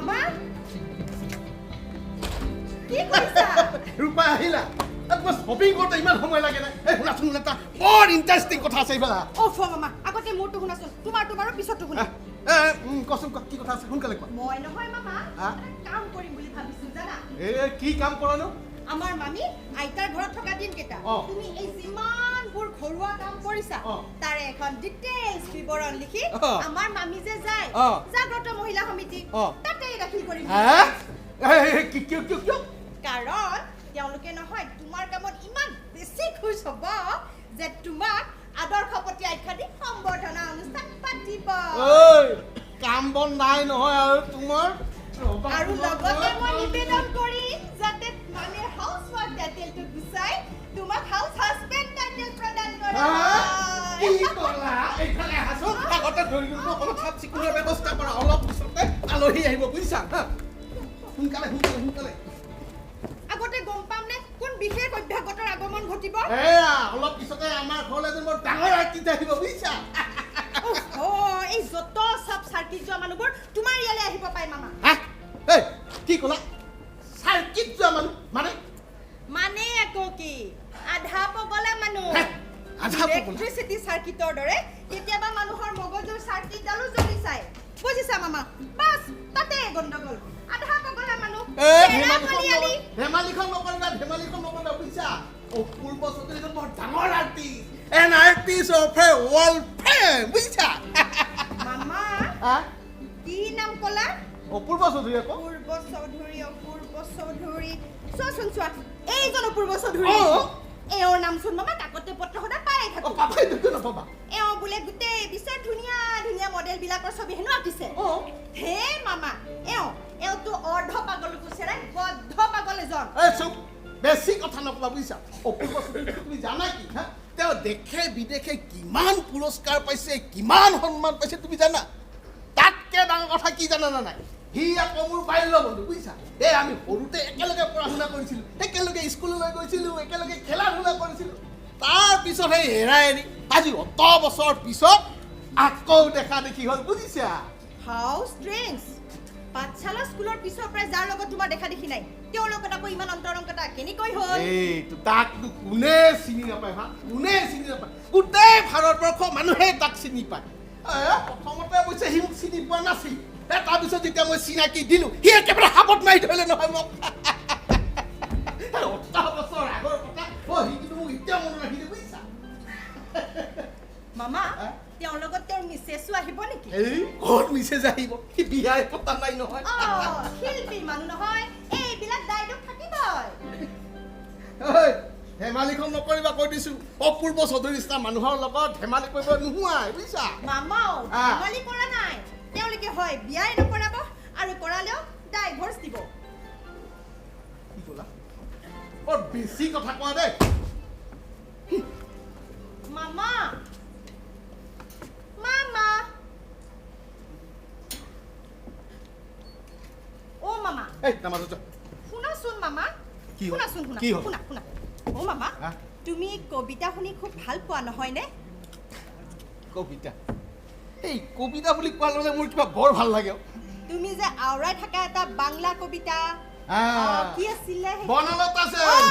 মামা কি কৰিছা ৰূপা আহিলা মই শপিং কৰোঁতে ইমান সময় লাগে নাই এই শুনাচোন এটা বৰ ইণ্টাৰেষ্টিং কথা আছে এইফালে অফ মামা আগতে মোৰটো শুনাচোন তোমাৰটো বাৰু পিছতটো শুনা কচোন কি কথা আছে সোনকালে কোৱা মই নহয় মামা কাম কৰিম বুলি ভাবিছো জানা কি কাম কৰানো আমাৰ মামী আইতাৰ ঘৰত থকা দিন কেইটা তুমি এই যিমানবোৰ ঘৰুৱা কাম কৰিছা তাৰে এখন ডিটেইলছ বিৱৰণ লিখি আমাৰ মামী যে যায় জাগ্ৰত মহিলা সমিতি তাতে দাখিল কৰিম কিয় কাৰণ তেওঁলোকে নহয় তোমাৰ কামত ইমান বেছি খুশ হ'ব যে তোমাক আদৰ্শপতি আখ্যা দি সম্বৰ্ধনা অনুষ্ঠান পাতিব কাম বন নাই নহয় আৰু তোমাৰ আৰু লগতে মই নিবেদন কৰিম যাতে মামীৰ হাউচ ৱাইফ টাইটেলটো গুচাই তোমাক হাউচ হাজবেণ্ড টাইটেল প্ৰদান কৰে কি ক'লা এইফালে আহাচোন আগতে ধৰি দিলোঁ অকণমান চাফ চিকুণৰ ব্যৱস্থা কৰা অলপ পিছতে আলহী আহিব বুজিছা সোনকালে সোনকালে সোনকালে আগতে গম পাম নে কোন বিশেষ অভ্যাগতৰ আগমন ঘটিব অলপ পিছতে আমাৰ ঘৰলৈ যেন বৰ ডাঙৰ আৰ্টিষ্ট আহিব বুজিছা এই যত সব চাৰ্কিট যোৱা মানুহবোৰ তোমাৰ ইয়ালৈ আহিব পাই মামা কি ক'লা চাৰ্কিট যোৱা মানুহ মানে আকৌ কি আধা পগলা মানুহ ইলেক্ট্ৰিচিটি চাৰ্কিটৰ দৰে কেতিয়াবা মানুহৰ মগজুৰ চাৰ্কিটডালো জ্বলি যায় বুজিছা মামা বাছ তাতে গণ্ডগোল আধা পগলা মানুহ ধেমালিখন নকৰিবা বুজিছা অপূৰ্ব চৌধুৰীজন বৰ ডাঙৰ artist N artist of A world fame বুজিছা মামা কি নাম ক'লা অপূৰ্ব চৌধুৰী আকৌ অপূৰ্ব চৌধুৰী চোৱাচোন চোৱা এইজন অপূৰ্ব চৌধুৰী এওঁৰ নামচোন মামা কাকতে পত্ৰ সদায় পাই থাকো এওঁ বোলে গোটেই বিশ্বৰ ধুনীয়া ধুনীয়া মডেলবিলাকৰ ছবি হেনো আঁকিছে হে মামা এওঁতো অৰ্ধ পাগল কুচেৰাই বদ্ধ পাগল এজন বেছি কথা নকবা বুজিছা অপূৰ্ব চৌধুৰী তুমি জানা কি তেওঁ দেশে বিদেশে কিমান পুৰস্কাৰ পাইছে কিমান সন্মান পাইছে তুমি জানা তাতকে ডাঙৰ কথা কি জানা নাই সি আকৌ মোৰ বাল্য বন্ধু বুজিছা আমি সৰুতে একেলগে পঢ়া শুনা কৰিছিলোঁ একেলগে স্কুললৈ গৈছিলোঁ একেলগে খেলা ধূলা কৰিছিলোঁ তাৰপিছত সেই হেৰাই এৰি আজি অত বছৰ পিছত আকৌ দেখা দেখি হ'ল বুজিছা হাউচ ড্ৰিংকছ পাঠশালা স্কুলৰ পিছৰ পৰাই যাৰ লগত তোমাৰ দেখা দেখি নাই তেওঁৰ লগত আকৌ ইমান অন্তৰংগতা কেনেকৈ হ'ল তাকতো কোনে চিনি নাপায় কোনে চিনি নাপায় গোটেই ভাৰতবৰ্ষ মানুহে তাক চিনি পায় প্ৰথমতে অৱশ্যে সি মোক চিনি পোৱা নাছিল তাৰপিছত যেতিয়া মই চিনাকি দিলোঁ সি একেবাৰে হাবত মাৰি ধৰিলে নহয় মোক 8 বছৰ আগৰ কথা সি কিন্তু মোক এতিয়া মনত ৰাখিলে বুজিছা মামা তেওঁৰ লগত তেওঁৰ মিছেছো আহিব নেকি ক'ত মিছেজ আহিব সি বিয়াই পতা নাই নহয় শিল্পী মানুহ নহয় এইবিলাক ডাইলগ থাকিবই ধেমালিখন নকৰিবা কৈ দিছোঁ অপূৰ্ব চৌধুৰী নিচিনা মানুহৰ লগত ধেমালি কৰিব নোহোৱাই বুজিছা মামাও ধেমালি কৰা নাই তেওঁলোকে হয় বিয়াই নকৰাব আৰু কৰালেও ডাইভৰ্চ দিব কি ক'লা বৰ বেছি কথা কোৱা দেই মামা মামা মামা শুনাচোন মামা শুনা মামা তুমি কবিতা শুনি খুব ভাল পোৱা নহয়নে কবিতা এই কবিতা বুলি কোৱাৰ লগে মোৰ কিবা বৰ ভাল লাগে তুমি যে আওৰাই থকা এটা বাংলা কবিতা কি আছিলে বনলতা সেন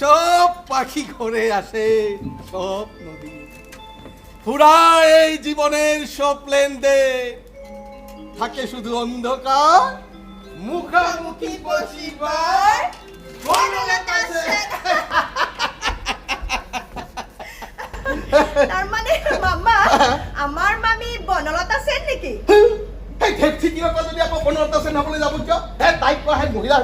সব পাখি ঘরে আসে সব নদী পুরা এই জীবনের সব লেনদে থাকে শুধু অন্ধকার মুখামুখি বসিবার বনলতা সেন তার মানে মামা আমার মামি বনলতা সেন নেকি যদি আকৌ বনলতা সেন হ'বলৈ যাব কিয় তাইক কোৱা মহিলা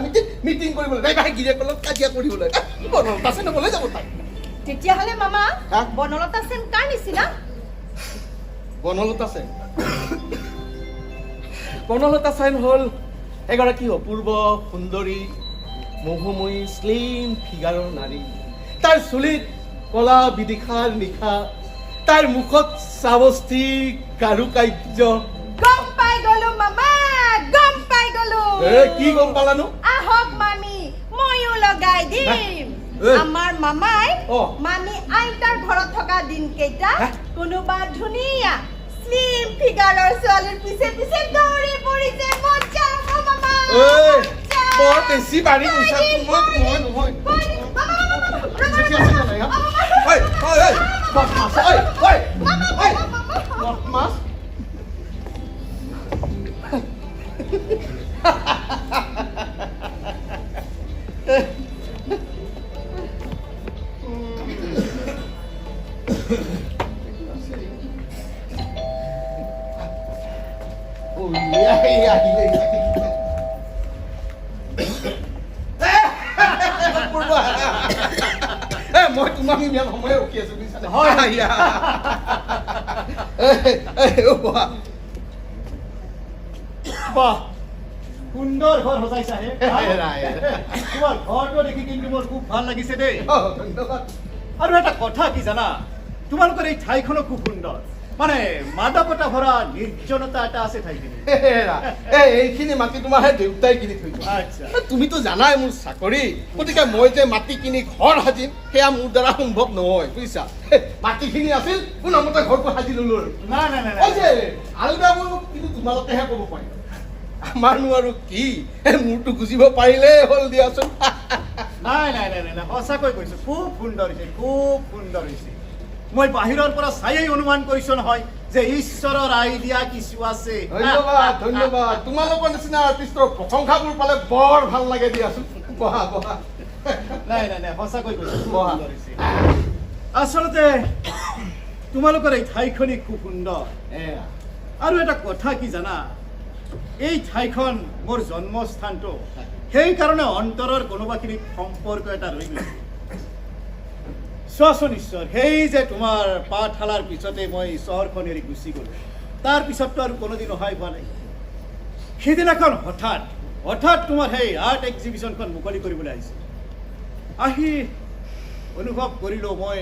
মিটিং কৰিবলৈ তাই বাহে গিৰিয়েকৰ লগত কাজিয়া কৰিবলৈ বনলতা সেন হ'বলৈ যাব তাই তেতিয়াহ'লে মামা বনলতা সেন কাৰ নিচিনা বনলতা সেন হ'ল এগৰাকী অপূৰ্ব সুন্দৰী মোহময়ী শ্লিম ফিগাৰৰ নাৰী তাৰ চুলিত কলা বিদিশাৰ নিশা তাৰ মুখত চাৱস্থিক কাৰুকাৰ্য গম পাই গলো মামা গম পাই গলো কি গম পালানো আহক মামি ময়ো লগাই দিম আমাৰ মামাই মামি আইতাৰ ঘৰত থকা দিন কেইটা কোনোবা ধুনীয়া স্লিম ফিগাৰ জমিদাৰৰ ছোৱালীৰ পিছে পিছে দৌৰি পৰিছে মজা মামা বৰ বেছি বাঢ়ি গৈছা মই নহয় ঠিক আছে নে নাই ঐ বদমাছ ঐ বদমাছ মই তোমাক ইমান সময় ৰখি আছো বুজিছানে বাহ সুন্দৰ ঘৰ সজাইছা হে তোমাৰ ঘৰটো দেখি কিন্তু মোৰ খুব ভাল লাগিছে দেই ধন্যবাদ আৰু এটা কথা কি জানা তোমালোকৰ এই ঠাইখনো খুব সুন্দৰ মানে মাদকতা ভৰা নিৰ্জনতা এটা আছে ঠাইখিনি এইখিনি মাটি তোমাৰ দেউতাই কিনি থৈ আচ্ছা তুমিতো জানাই মোৰ চাকৰি গতিকে মই যে মাটি কিনি ঘৰ সাজিম সেয়া মোৰ দ্বাৰা সম্ভৱ নহয় বুজিছা মাটিখিনি আছিল কোনোমতে ঘৰটো সাজি ললো নাই নাই নাই আলগাবোৰ কিন্তু তোমালোকেহে ক'ব পাৰিম আমাৰনো আৰু কি মোৰতো বুজিব পাৰিলে হ'ল দিয়াচোন নাই নাই নাই নাই সঁচাকৈ কৈছো খুব সুন্দৰ হৈছে মই বাহিৰৰ পৰা চাইয়েই অনুমান কৰিছো নহয় যে ঈশ্বৰৰ আইডিয়া কিছু আছে ধন্যবাদ তোমালোকৰ নিচিনা আৰ্টিষ্টৰ প্ৰশংসাবোৰ পালে বৰ ভাল লাগে দিয়াচোন বহা নাই নাই নাই সঁচাকৈ কৈছো আচলতে তোমালোকৰ এই ঠাইখনি খুব সুন্দৰ আৰু এটা কথা কি জানা এই ঠাইখন মোৰ জন্মস্থানটো সেইকাৰণে অন্তৰৰ কোনোবাখিনি সম্পৰ্ক এটা ৰৈ গৈছে চোৱাচোন ঈশ্বৰ সেই যে তোমাৰ পাঠশালাৰ পিছতে মই চহৰখন এৰি গুচি গ'লো তাৰ পিছততো আৰু কোনোদিন অহাই হোৱা নাই সেইদিনাখন হঠাৎ তোমাৰ সেই আৰ্ট এক্সিবিশ্যনখন মুকলি কৰিবলৈ আহিছে আহি অনুভৱ কৰিলোঁ মই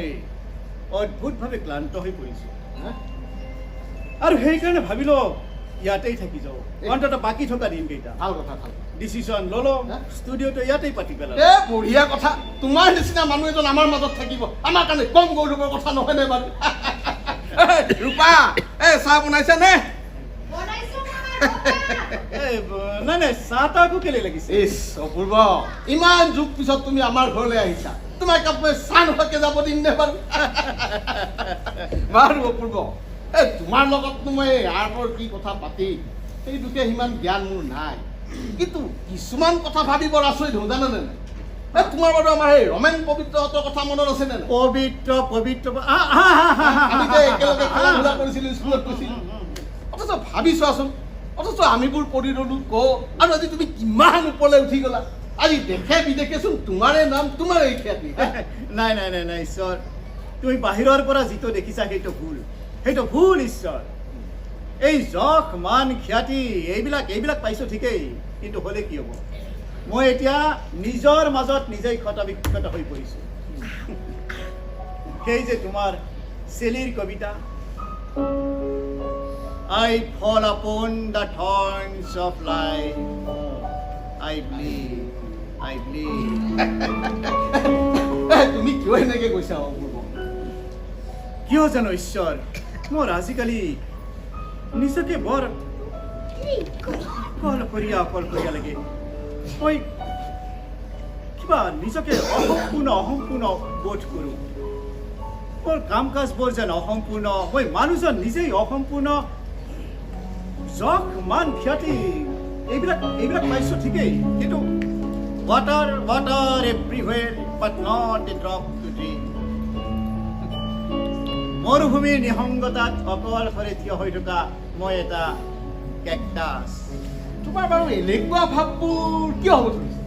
অদ্ভুতভাৱে ক্লান্ত হৈ পৰিছোঁ আৰু সেইকাৰণে ভাবিলোঁ ইয়াতেই থাকি যাওঁ অন্ততঃ বাকী থকা দিনকেইটা ভাল কথা ভাল ডিচিশ্যন ল'লো ষ্টুডিঅ'টো ইয়াতেই পাতি পেলালো বঢ়িয়া কথা তোমাৰ নিচিনা মানুহ এজন আমাৰ মাজত থাকিব আমাৰ কাৰণে কম গৌৰৱৰ কথা নহয়নে বাৰু ৰূপা চাহ বনাইছে নে নাই নাই চাহ তাহকো কেলে লাগিছে অপূৰ্ব ইমান যুগ পিছত তুমি আমাৰ ঘৰলৈ আহিছা তোমাক মই চাহ নোখোৱাকে যাব দিম নে বাৰু বাৰু অপূৰ্ব তোমাৰ লগতনো মই আৰ্টৰ কি কথা পাতি সেই দুখে সিমান জ্ঞান মোৰ নাই কিন্তু কিছুমান কথা ভাবি বৰ আচৰিত হওঁ জানানে নাই তোমাৰ বাৰু আমাৰ সেই ৰমেন পবিত্ৰহঁতৰ কথা মনত আছে নে নাই পবিত্ৰ আমি যে একেলগে খেলা ধূলা কৰিছিলো স্কুলত গৈছিলো অথচ ভাবি চোৱাচোন অথচ আমিবোৰ পঢ়ি ৰলো আৰু আজি তুমি কিমান ওপৰলৈ উঠি গলা আজি দেখে বিদেশেচোন তোমাৰে নাম তোমাৰ এই খ্যাতি নাই নাই নাই নাই ঈশ্বৰ তুমি বাহিৰৰ পৰা যিটো দেখিছা সেইটো ভুল ঈশ্বৰ এই যশ মান খ্যাতি এইবিলাক পাইছো ঠিকেই কিন্তু হ'লে কি হ'ব মই এতিয়া নিজৰ মাজত নিজেই ক্ষত হৈ পৰিছো সেই যে তোমাৰ চেলিৰ কবিতা I fall upon the thorns of life I bleed তুমি কিয় এনেকে কৈছা কিয় জানো ঈশ্বৰ মোৰ আজিকালি নিজকে বৰ অকলশৰীয়া লাগে মই কিবা নিজকে অসম্পূৰ্ণ বোধ কৰোঁ মোৰ কাম কাজবোৰ যেন অসম্পূৰ্ণ মই মানুহজন নিজেই অসম্পূৰ্ণ যশ মান খ্যাতি এইবিলাক পাইছো ঠিকেই কিন্তু water everywhere but not a drop to drink মৰুভূমিৰ নিসংগতাত অকলশৰে থিয় হৈ থকা মই এটা কেকটাছ তোমাৰ বাৰু এনেকুৱা ভাৱবোৰ কিয় হ'ব ধৰিছে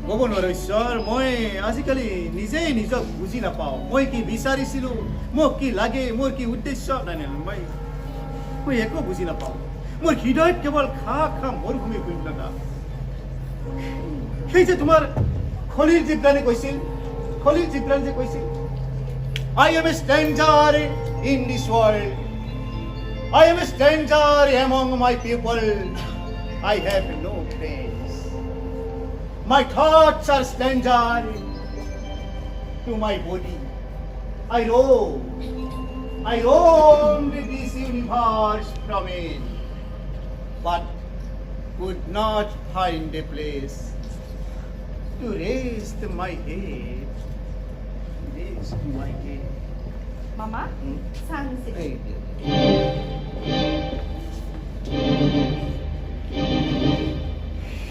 ক'ব নোৱাৰো ঈশ্বৰ মই আজিকালি নিজেই নিজক বুজি নাপাওঁ মই কি বিচাৰিছিলো মোক কি লাগে মোৰ কি উদ্দেশ্য নাই মই একো বুজি নাপাওঁ মোৰ হৃদয়ত কেৱল খা মৰুভূমি শূন্যতা সেই যে তোমাৰ খলিল জিব্ৰানে কৈছিল I am a stranger in this world. I am a stranger among my people. I have no friends. My thoughts are stranger to my body. I roam I roamed this universe from it, but could not find a place to rest my head. Rest my head. মামা চাহ নিছে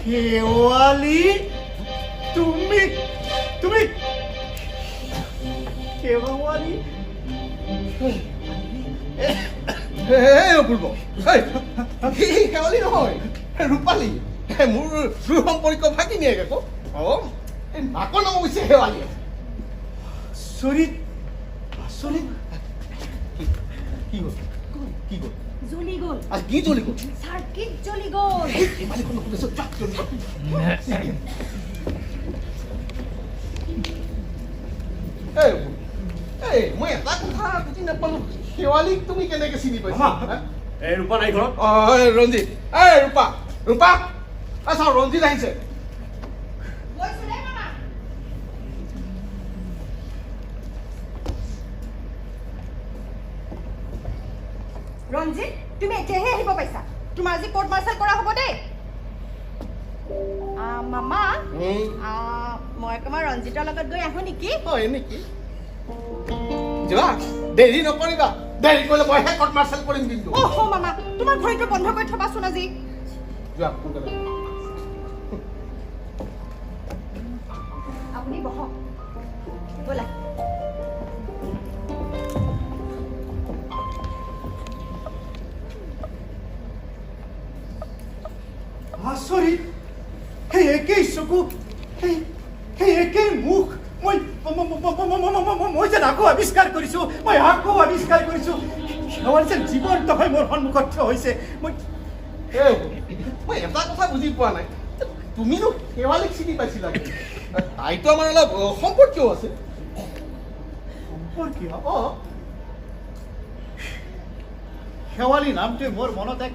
শেৱালি তুমি তুমি শেৱালি অপূৰ্ব শেৱালি নহয় ৰূপালী মোৰ দুই সম্পৰ্ক ভাগিনীয়েক আকৌ এই মাকৰ নাম হৈছে শেৱালি আচৰিত আচৰিত কি গ'ল কি গ'ল জ্বলি গ'ল আৰু কি জ্বলি গ'ল চাৰ্কিট জ্বলি গ'ল ইমানখন শুনিছো যাক জ্বলি গ'ল এই মই এটা কথা বুজি নাপালো শেৱালীক তুমি কেনেকে চিনি পাইছা এই ৰূপা নাই ঘৰত ৰঞ্জিত এই ৰূপা ৰূপা চাওঁ ৰঞ্জিত আহিছে গৈছো দেই মামা ৰঞ্জিত তুমি এতিয়াহে আহিব পাইছা তোমাৰ আজি কোৰ্ট মাৰ্চাল কৰা হ'ব দেই মামা মই অকণমান ৰঞ্জিতৰ লগত গৈ আহোঁ নেকি হয় নেকি যোৱা দেৰি নকৰিবা দেৰি কৰিলে মইহে কৰ্ট মাৰ্চাল কৰিম কিন্তু অহ মামা তোমাৰ ঘড়ীটো বন্ধ কৰি থবাচোন আজি যোৱা সোনকালে আপুনি বহক ব'লা আচৰিত সেই একেই চকু সেই একেই মুখ মই যেন আকৌ আৱিষ্কাৰ কৰিছো শেৱালি যেন জীৱন্ত হৈ মোৰ সন্মুখত থিয় হৈছে মই এটা কথা বুজি পোৱা নাই তুমিনো শেৱালীক চিনি পাইছিলা তাইতো আমাৰ অলপ সম্পৰ্কীয় আছে সম্পৰ্কীয় শেৱালি নামটোৱে মোৰ মনত এক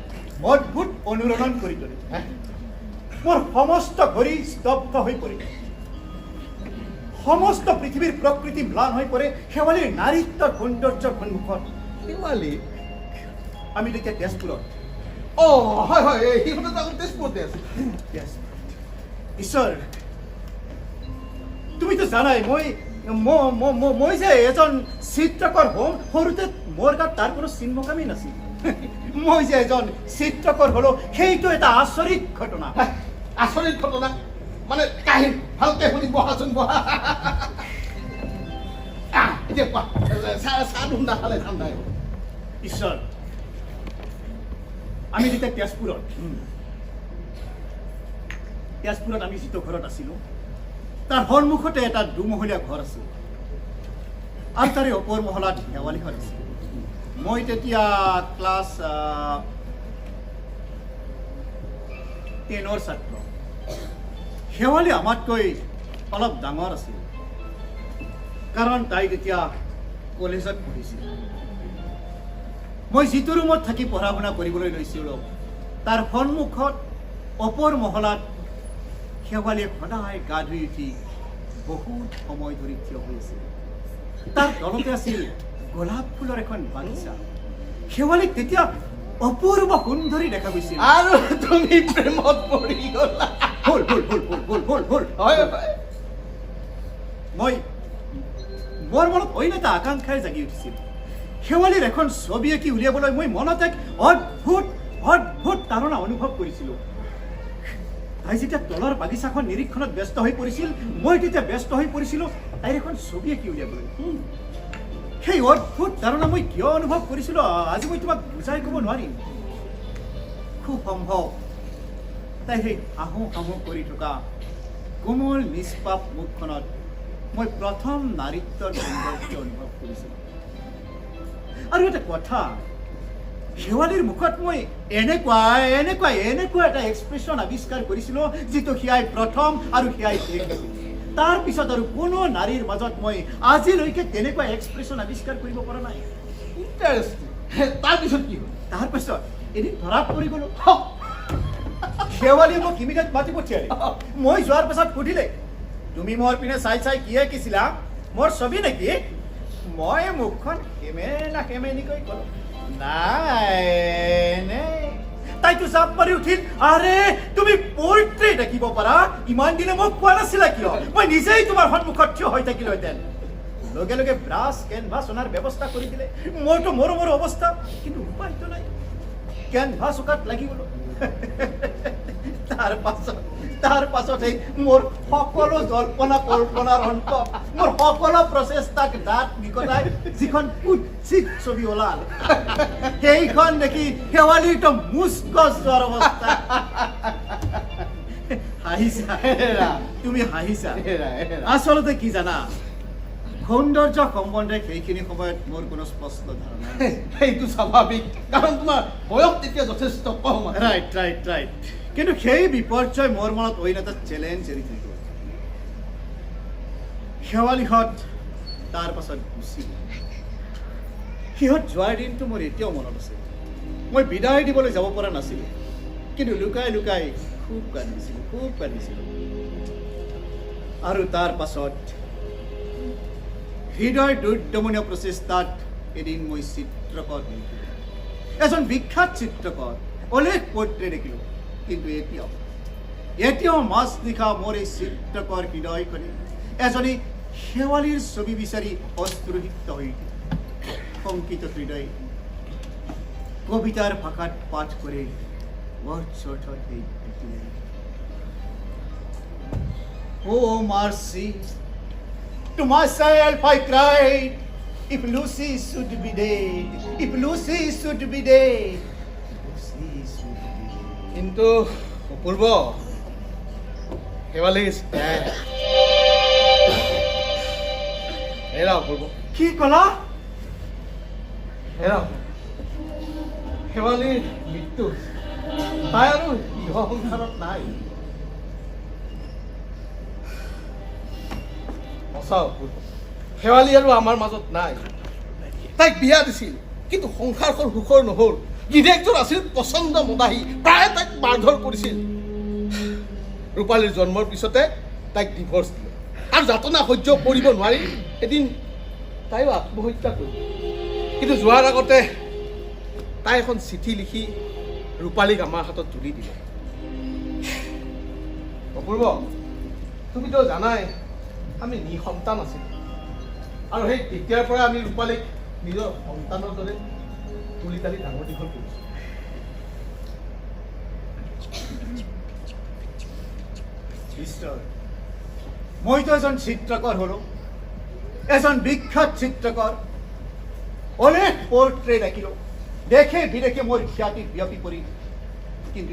অদ্ভুত অনুৰণন কৰি তুলিলে মোৰ সমস্ত ঘড়ী স্তব্ধ হৈ পৰিল সমস্ত পৃথিৱীৰ প্ৰকৃতি ম্লান হৈ পৰে শেৱালিৰ নাৰীত্বৰ সৌন্দৰ্যৰ সন্মুখত শেৱালী আমি তেতিয়া তেজপুৰত হয় হয় সিহঁতে আগত তেজপুৰতে আছে ঈশ্বৰ তুমিতো জানাই মই যে এজন চিত্ৰকৰ হ'ম সৰুতে মোৰ গাত তাৰ কোনো চিহ্নকামেই নাছিল মই যে এজন চিত্ৰকৰ হলো সেইটো এটা আচৰিত ঘটনা মানে কাহিনী ভালকে শুনি বহাচোন বহা এতিয়া কোৱা চাহ ধুন্দা খালে ঠাণ্ডা ঈশ্বৰ আমি যেতিয়া তেজপুৰত আমি যিটো ঘৰত আছিলো তাৰ সন্মুখতে এটা দুমহলীয়া ঘৰ আছিল আৰু তাৰে ওপৰ মহলাত শেৱালিখন আছিল মই তেতিয়া ক্লাছ 10ৰ ছাত্ৰ শেৱালি আমাতকৈ অলপ ডাঙৰ আছিল কাৰণ তাই তেতিয়া কলেজত পঢ়িছিল মই যিটো ৰুমত থাকি পঢ়া শুনা কৰিবলৈ লৈছিলোঁ তাৰ সন্মুখত ওপৰ মহলাত শেৱালিয়ে সদায় গা ধুই উঠি বহুত সময় ধৰি থিয় হৈ আছিল তাৰ তলতে আছিল গোলাপ ফুলৰ এখন বাগিচা শেৱালিক তেতিয়া অপূৰ্ব সুন্দৰী দেখা গৈছিল আৰু তুমি প্ৰেমত পৰি গ'লা মোৰ মনত অইন এটা আকাংক্ষাই জাগি উঠিছিল শেৱালিৰ এখন ছবি আঁকি উলিয়াবলৈ মই মনত এক অদ্ভুত তাৰণা অনুভৱ কৰিছিলোঁ তাই যেতিয়া তলৰ বাগিচাখন নিৰীক্ষণত ব্যস্ত হৈ পৰিছিল মই তেতিয়া ব্যস্ত হৈ পৰিছিলোঁ তাইৰ এখন ছবি আঁকি উলিয়াবলৈ সেই অদ্ভুত ধাৰণা মই কিয় অনুভৱ কৰিছিলোঁ আজি মই তোমাক বুজাই ক'ব নোৱাৰিম খুব সম্ভৱ তাই সেই আহো কৰি থকা কোমল নিষ্পাপ মুখখনত মই প্ৰথম নাৰীত্বৰ সৌন্দৰ্য অনুভৱ কৰিছিলোঁ আৰু এটা কথা শেৱালিৰ মুখত মই এনেকুৱা এটা এক্সপ্ৰেছন আৱিষ্কাৰ কৰিছিলোঁ যিটো সেয়াই প্ৰথম আৰু সেয়াই শেষ আছিল তাৰ পিছত আৰু কোনো নাৰীৰ মাজত মই আজিলৈকে তেনেকুৱা এক্সপ্ৰেছন আৱিষ্কাৰ কৰিব পৰা নাই তাৰপিছত কি হ'ল তাৰপিছত এদিন ধৰাত পৰি গ'লো শেৱালিয়ে মোক ইমিডিয়েট মাতি পঠিয়ালে মই যোৱাৰ পিছত সুধিলে তুমি মোৰ পিনে চাই কিয়ে কিছিলা মোৰ ছবি নেকি মই মুখখন সেমেনিকৈ ক'লো নাই তাইতো জাপ মাৰি উঠিল আৰে তুমি পৰ্ট্ৰেট আঁকিব পাৰা ইমান দিনে মোক কোৱা নাছিলা কিয় মই নিজেই তোমাৰ সন্মুখত থিয় হৈ থাকিলোহেঁতেন লগে লগে ব্ৰাছ কেনভাছ অনাৰ ব্যৱস্থা কৰি দিলে মোৰতো মোৰ অৱস্থা কিন্তু উপায়তো নাই কেনভাছ অঁকাত লাগি গ'লো তাৰ পাছতেই মোৰ সকলো জল্পনা কল্পনাৰ অন্ত মোৰ সকলো প্ৰচেষ্টাক দাঁত নিকটাই যিখন কুৎসিত ছবি ওলাল সেইখন দেখি শেৱালিটো মুচকচ যোৱাৰ অৱস্থা হাঁহিছা তুমি হাঁহিছা আচলতে কি জানা সৌন্দৰ্য সম্বন্ধে সেইখিনি সময়ত মোৰ কোনো স্পষ্ট ধাৰণা সেইটো স্বাভাৱিক কাৰণ তোমাৰ বয়স তেতিয়া যথেষ্ট কম ৰাইট কিন্তু সেই বিপৰ্যয় মোৰ মনত অইন এটা চেলেঞ্জ এৰি থৈ গ'ল শেৱালিহঁত তাৰ পাছত গুচি গ'ল সিহঁত যোৱাৰ দিনটো মোৰ এতিয়াও মনত আছে মই বিদায় দিবলৈ যাব পৰা নাছিলোঁ কিন্তু লুকাই লুকাই খুব কান্দিছিলোঁ আৰু তাৰ পাছত হৃদয় দুৰ্দমনীয় প্ৰচেষ্টাত এদিন মই চিত্ৰকৰ এজন বিখ্যাত চিত্ৰকৰ অলেখ পৰ্ট্ৰেট দেখিলোঁ কিন্তু এতিয়াও মাজনিশা মোৰ এই চিত্ৰকৰ হৃদয়খনে এজনী শেৱালিৰ ছবি বিচাৰি অশ্ৰুসিক্ত হৈ শংকিত হৃদয় কবিতাৰ ভাষাত পাঠ কৰে বৰ্ষৰ সেই Oh mercy, to myself I cried, if Lucy should be dead, if Lucy should be dead, Lucy should be dead. কিন্তু অপূৰ্ব শেৱালি হেৰা অপূৰ্ব কি ক'লা? হেৰা শেৱালিৰ মৃত্যু তাই আৰু ইহ সংসাৰত নাই সঁচা অপূৰ্ব শেৱালি আৰু আমাৰ মাজত নাই তাইক বিয়া দিছিল কিন্তু সংসাৰখন সুখৰ নহ'ল গিৰিয়েকজন আছিল পচন্দ মদাহী প্ৰায়ে তাইক মাৰধৰ কৰিছিল ৰূপালীৰ জন্মৰ পিছতে তাইক ডিভৰ্চ দিলে আৰু যাতনা সহ্য কৰিব নোৱাৰি এদিন তাইও আত্মহত্যা কৰিলে কিন্তু যোৱাৰ আগতে তাই এখন চিঠি লিখি ৰূপালীক আমাৰ হাতত তুলি দিলে অপূৰ্ব তুমিতো জানাই আমি নিসন্তান আছিলোঁ আৰু সেই তেতিয়াৰ পৰা আমি ৰূপালীক নিজৰ সন্তানৰ দৰে তুলি তালি ডাঙৰ দীঘল কৰিছোঁ মইতো এজন চিত্ৰকৰ হ'লো এজন বিখ্যাত চিত্ৰকৰ অনেক পৰ্ট্ৰেট আঁকিলোঁ দেখে বিদেশে মোৰ খ্যাতি বিয়পি পৰিল কিন্তু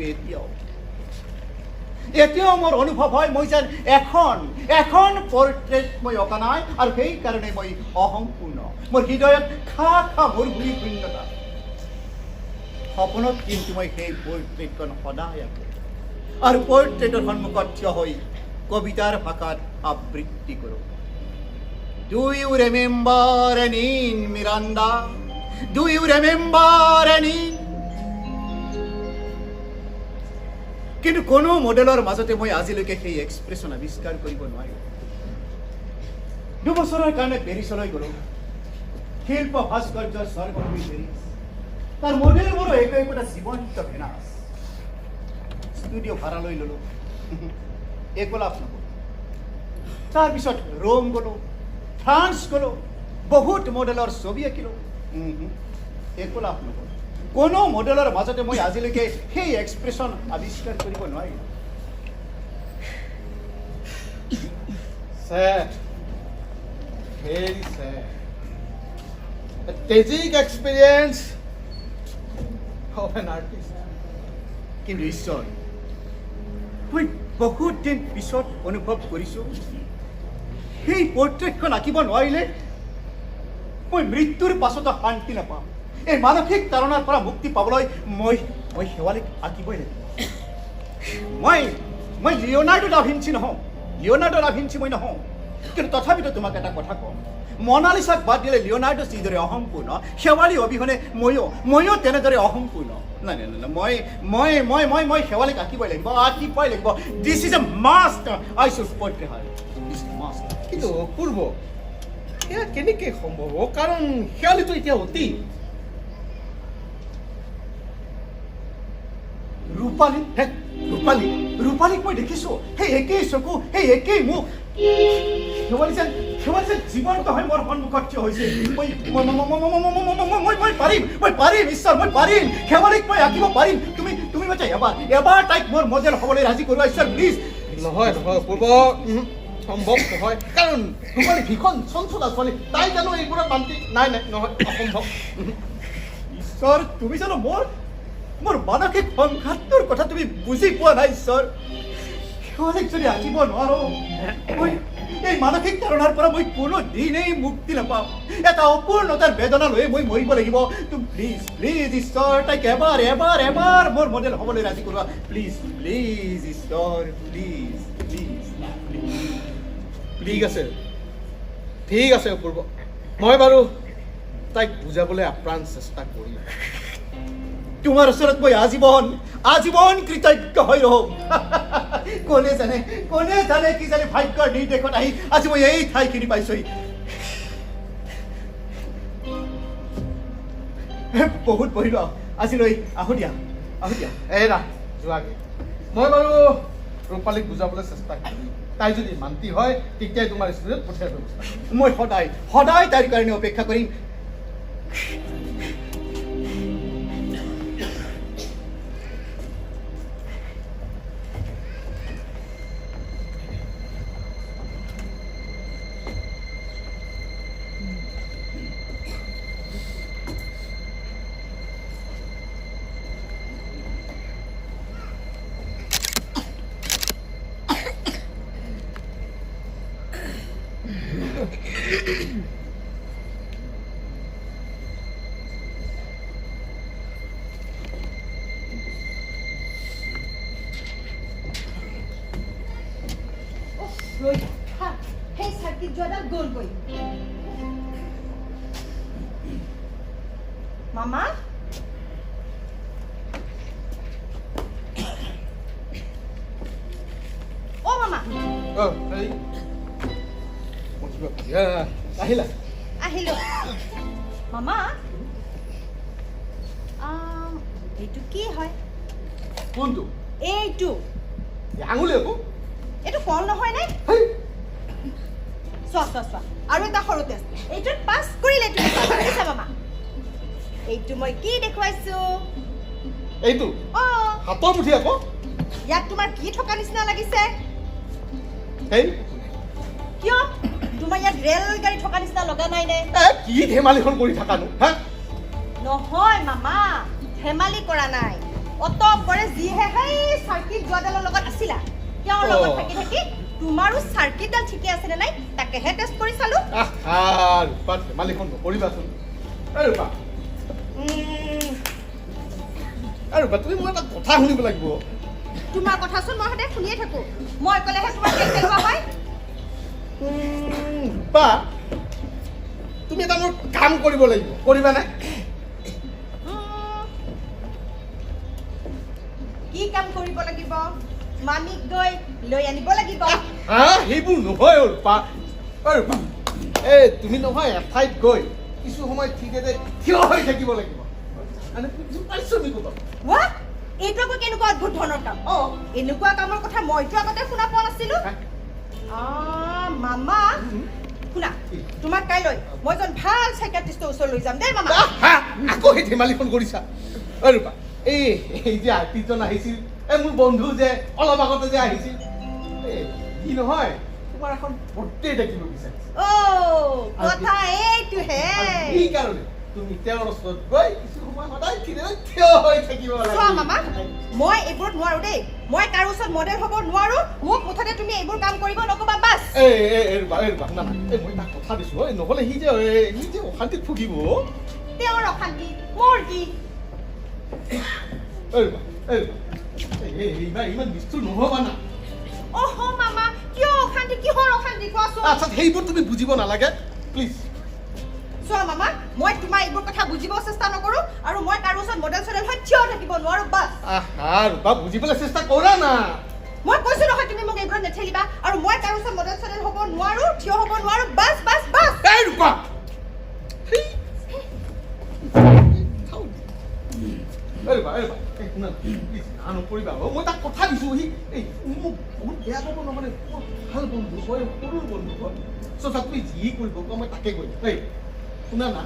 এতিয়াও মোৰ অনুভৱ হয় মই যেন এখন পৰ্ট্ৰেট মই অঁকা নাই আৰু সেইকাৰণে মই অসম্পূৰ্ণ মোৰ হৃদয়ত খা মোৰ ভূমি শূন্যতা সপোনত কিন্তু মই সেই পৰ্ট্ৰেটখন সদায় আঁকো আৰু পৰ্ট্ৰেটৰ সন্মুখত থিয় হৈ কবিতাৰ ভাষাত আবৃত্তি কৰোঁ Do you remember Anin Miranda? Do you remember Anin? কিন্তু কোনো মডেলৰ মাজতে মই আজিলৈকে সেই এক্সপ্ৰেছন আৱিষ্কাৰ কৰিব নোৱাৰিলোঁ 2 বছৰৰ কাৰণে পেৰিছলৈ গ'লোঁ শিল্প ভাস্কৰ্যৰ স্বৰ্গভূমি পেৰিছ তাৰ মডেলবোৰো একোটা জীৱন্ত ভেনাছ ষ্টুডিঅ' ভাড়ালৈ ল'লোঁ একো লাভ নহ'ল তাৰপিছত ৰোম গ'লোঁ ফ্ৰান্স গ'লোঁ বহুত মডেলৰ ছবি আঁকিলোঁ একো লাভ নহ'ল কোনো মডেলৰ মাজতে মই আজিলৈকে সেই এক্সপ্ৰেছন আৱিষ্কাৰ কৰিব নোৱাৰিলোঁ Sad. Very sad. A tragic experience of an artist. কিন্তু ঈশ্বৰ মই বহুত দিন পিছত অনুভৱ কৰিছোঁ সেই পৰ্ট্ৰেটখন আঁকিব নোৱাৰিলে মই মৃত্যুৰ পাছতো শান্তি নাপাম এই মানসিক তাৰণাৰ পৰা মুক্তি পাবলৈ মই শেৱালিক আঁকিবই লাগিব মই লিঅ'নাৰ্ডো ডা ভিঞ্চি নহওঁ মই নহওঁ কিন্তু তথাপিতো তোমাক এটা কথা কওঁ মনালিছাক বাদ দিলে লিঅ'নাৰ্ডো যিদৰে অসম্পূৰ্ণ শেৱালি অবিহনে ময়ো তেনেদৰে অসম্পূৰ্ণ নাই মই শেৱালিক আঁকিবই লাগিব this is a must I should portrait her কিন্তু অপূৰ্ব সেয়া কেনেকে সম্ভৱ কাৰণ শেৱালিটো এতিয়া অতি ৰূপালী হে ৰূপালীক মই দেখিছো সেই একেই চকু সেই একেই মুখ শেৱালি যেন জীৱন্ত হৈ মোৰ সন্মুখত থিয় হৈছে মই পাৰিম ঈশ্বৰ মই পাৰিম শেৱালিক মই আঁকিব পাৰিম তুমি মাতে এবাৰ তাইক মোৰ মজেল হ'বলৈ ৰাজি কৰোৱা ঈশ্বৰ প্লিজ নহয় পূৰ্ব সম্ভৱ নহয় কাৰণ শেৱালি ভীষণ চঞ্চলা ছোৱালী তাই জানো এইবোৰত মান্তি নাই নহয় অসম্ভৱ ঈশ্বৰ তুমি জানো মোৰ মানসিক সংঘাতটোৰ কথা তুমি বুজি পোৱা নাই ঈশ্বৰ শেৱালিক যদি আঁকিব নোৱাৰো মই এই মানসিক ধাৰণাৰ পৰা মই কোনো দিনেই মুক্তি নাপাম এটা অপূৰ্ণতাৰ বেদনা লৈ মই মৰিব লাগিব তুমি প্লিজ ঈশ্বৰ তাইক এবাৰ মোৰ মডেল হ'বলৈ ৰাজি কৰোৱা প্লিজ ঈশ্বৰ প্লিজ ঠিক আছে অপূৰ্ব মই বাৰু তাইক বুজাবলৈ আপ্ৰাণ চেষ্টা কৰিম তোমাৰ ওচৰত মই আজীৱন কৃতজ্ঞ হৈ ৰহম কোনে জানে কি জানে ভাগ্যৰ নিৰ্দেশত আহি আজি মই এই ঠাইখিনি পাইছোহি বহুত বহিলো আজিলৈ আহো দিয়া এৰা যোৱাগে মই বাৰু ৰূপালীক বুজাবলৈ চেষ্টা কৰিম তাই যদি মান্তি হয় তেতিয়াই তোমাৰ স্কুলত পঠিয়াৰ ব্যৱস্থা মই সদায় তাইৰ কাৰণে অপেক্ষা কৰিম সেই চাৰ্কিট যোৱাডাল গ'লগৈ মামা অ মামা আহিলো মামা এইটো কি হয় কোনটো এইটো আঙুলি আকৌ এইটো কল নহয় নে চোৱা আৰু এটা সৰু টেষ্ট এইটোত পাছ কৰিলে তুমি বুজিছা মামা এইটো মই কি দেখুৱাইছো এইটো হাতৰ মুঠি আকৌ ইয়াত তোমাৰ কি থকা নিচিনা লাগিছে এই কিয় তোমাৰ ইয়াত ৰেল গাড়ী থকা নিচিনা লগা নাই নে কি ধেমালিখন কৰি থাকানো হা নহয় মামা ধেমালি কৰা নাই অত পৰে যিহে সেই চাৰ্কিট যোৱাডালৰ লগত আছিলা তেওঁৰ লগত থাকি তোমাৰো চাৰ্কিটডাল ঠিকে আছে নে নাই তাকেহে টেষ্ট কৰি চালো ৰূপা ধেমালিখন নকৰিবাচোন ৰূপা তুমি মোৰ এটা কথা শুনিব লাগিব তোমাৰ কথাচোন মই সদায় শুনিয়ে থাকো মই ক'লেহে তোমাৰ কেনেকুৱা হয় ৰূপা তুমি এটা মোৰ কাম কৰিব লাগিব কৰিবানে কি কাম কৰিব লাগিব মামীক গৈ লৈ আনিব লাগিব সেইবোৰ নহয় ৰূপা এই তুমি নহয় এঠাইত গৈ কিছু সময় ঠিকে থিয় হৈ থাকিব লাগিব এইটো আকৌ কেনেকুৱা অদ্ভুত ধৰণৰ কাম এনেকুৱা কামৰ কথা মইতো আগতে শুনা পোৱা নাছিলো মামা শুনা তোমাক কাইলৈ মই এজন ভাল চাইকিয়াট্ৰিষ্টৰ ওচৰলৈ লৈ যাম দেই মামা আকৌ সেই ধেমালিখন কৰিছা ৰূপা এই যে আৰ্টিষ্টজন আহিছিল মোৰ বন্ধু যে অলপ আগতে যে আহিছিল কি নহয় তোমাৰ এখন পৰ্ট্ৰেইট আঁকিব বিচাৰিছে কথা এইটোহে এই কাৰণে তুমি তেওঁৰ ওচৰত গৈ কিছু সময় সদায় থিয় হৈ থাকিব লাগে চোৱা মামা মই এইবোৰত নোৱাৰো দেই মই কাৰো ওচৰত মডেল হ'ব নোৱাৰো মোক মুঠতে তুমি এইবোৰ কাম কৰিব নকবা বাছ মই তাক কথা দিছো নহ'লে সি যে অশান্তিত ভুগিব তেওঁৰ অশান্তি মোৰ কি ইমান নিষ্ঠুৰ নহবা না মামা কিয় অশান্তি কিহৰ অশান্তি কোৱাচোন আচ্ছা সেইবোৰ তুমি বুজিব নালাগে প্লিজ চোৱা মামা মই তোমাৰ এইবোৰ কথা বুজিব চেষ্টা নকৰো আৰু মই কাৰো ওচৰত মডেল চডেল হৈ থিয় থাকিব নোৱাৰো বাছ ৰূপা বুজিবলৈ চেষ্টা কৰা না মই কৈছো নহয় তুমি মোক এইবোৰত নেঠেলিবা আৰু মই কাৰো ওচৰত মডেল চডেল হ'ব নোৱাৰো থিয় হ'ব নোৱাৰো বাছ বাছ বাছ এই ৰূপা নকৰিবা মই তাক কথা দিছো সি মোক বহুত বেয়া পাব নহয় ভাল বন্ধু হয় সৰুৰ বন্ধু হয় তুমি যি কৰিব কোৱা মই তাকে কৰিম এই শুনা না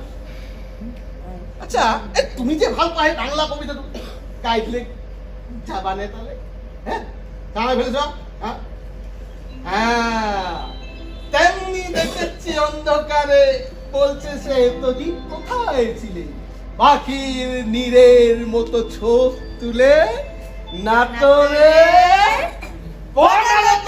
আচ্ছা এই তুমি যে ভাল পাই বাংলা কবিতাটো গাই দিলে যাবানে তালে হ্যাঁ কামাই ফেলেছ তেমনি দেখেছি অন্ধকারে বলছে সে এতদিন কোথায় ছিলে পাখির নীরের মতো ছোপ তুলে নাটোরে পড়ালেন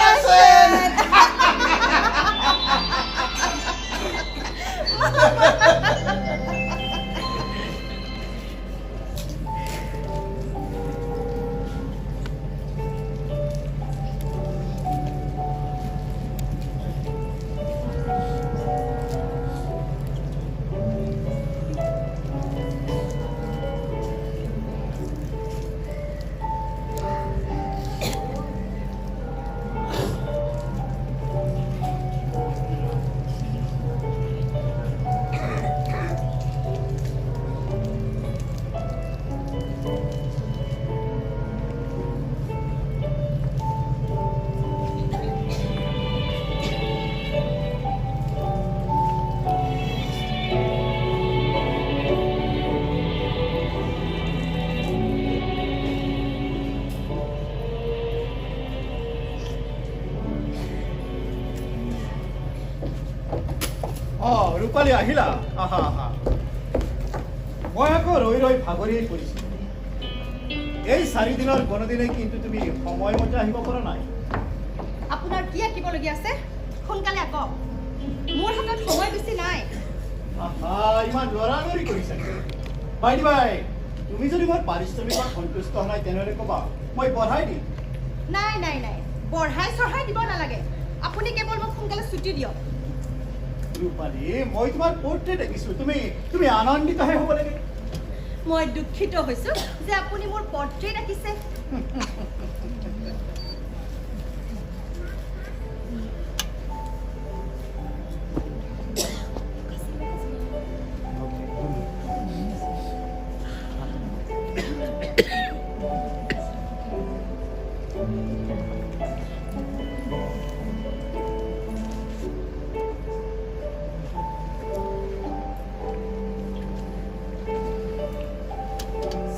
ৰূপালী আহিলা আহা আহা মই আকৌ ৰৈ ৰৈ ভাগৰিয়ে পৰিছিলোঁ এই 4 দিনৰ কোনোদিনে কিন্তু তুমি সময়মতে আহিব পৰা নাই আপোনাৰ কি আঁকিবলগীয়া আছে সোনকালে আঁকক মোৰ হাতত সময় বেছি নাই আহা ইমান লৰালৰি কৰিছা বাই বাই তুমি যদি মোৰ পাৰিশ্ৰমিকত সন্তুষ্ট নাই তেনেহ'লে ক'বা মই বঢ়াই দিম নাই নাই নাই বঢ়াই চঢ়াই দিব নালাগে আপুনি কেৱল মোক সোনকালে ছুটি দিয়ক ৰূপালী মই তোমাৰ পৰ্ট্ৰেট দেখিছোঁ তুমি আনন্দিতহে হ'ব লাগে মই দুখিত হৈছো যে আপুনি মোৰ পৰ্ট্ৰেট আঁকিছে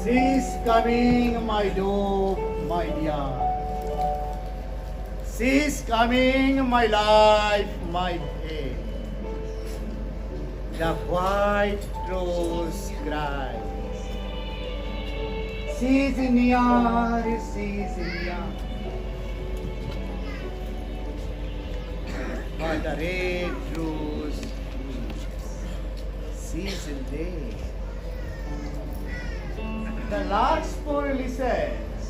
She's coming, my dove, my dear. She's coming, my life, my babe. The white rose cries. She's near, she's near. But the red rose weeps. She's there. The larkspur listens.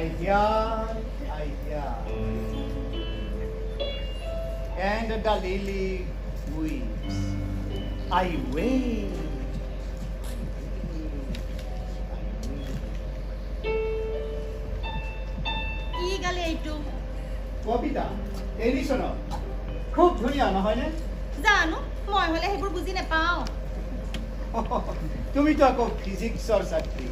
I hear. And the lily weeps. I wait. কি গালে এইটো কবিতা এডিশনৰ খুব ধুনীয়া নহয়নে জানো মই হলে সেইবোৰ বুজি নাপাওঁ তুমি তো আকৌ ফিজিক্সৰ ছাত্ৰী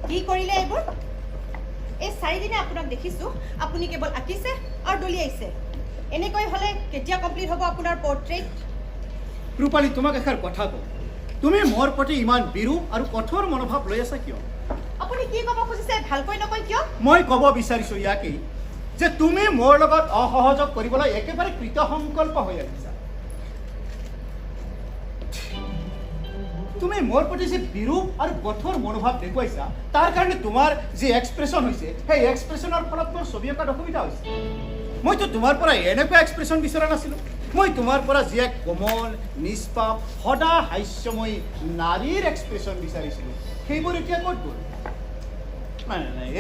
কি কৰিলে এইবোৰ এই 4 দিনে আপোনাক দেখিছো আপুনি কেৱল আঁকিছে আৰু দলিয়াইছে এনেকৈ হলে কেতিয়া কমপ্লিট হ'ব আপোনাৰ পৰ্ট্ৰেট ৰূপালী তোমাক এষাৰ কথা কওঁ তুমি মোৰ প্ৰতি ইমান বিৰূপ আৰু কঠোৰ মনোভাৱ লৈ আছা কিয় আপুনি কি ক'ব খুজিছে ভালকৈ নকয় কিয় মই ক'ব বিচাৰিছোঁ ইয়াকেই যে তুমি মোৰ লগত অসহযোগ কৰিবলৈ একেবাৰে কৃতসংকল্প হৈ আহিছা তুমি মোৰ প্ৰতি যে বিৰূপ আৰু কঠোৰ মনোভাৱ দেখুৱাইছা তাৰ কাৰণে তোমাৰ যি এক্সপ্ৰেছন হৈছে সেই এক্সপ্ৰেছনৰ ফলত মোৰ ছবি অঁকাত অসুবিধা হৈছে মইতো তোমাৰ পৰা এনেকুৱা এক্সপ্ৰেছন বিচৰা নাছিলোঁ মই তোমাৰ পৰা যি এক কোমল নিষ্পাপ সদা হাস্যময়ী নাৰীৰ এক্সপ্ৰেছন বিচাৰিছিলোঁ সেইবোৰ এতিয়া ক'ত গ'ল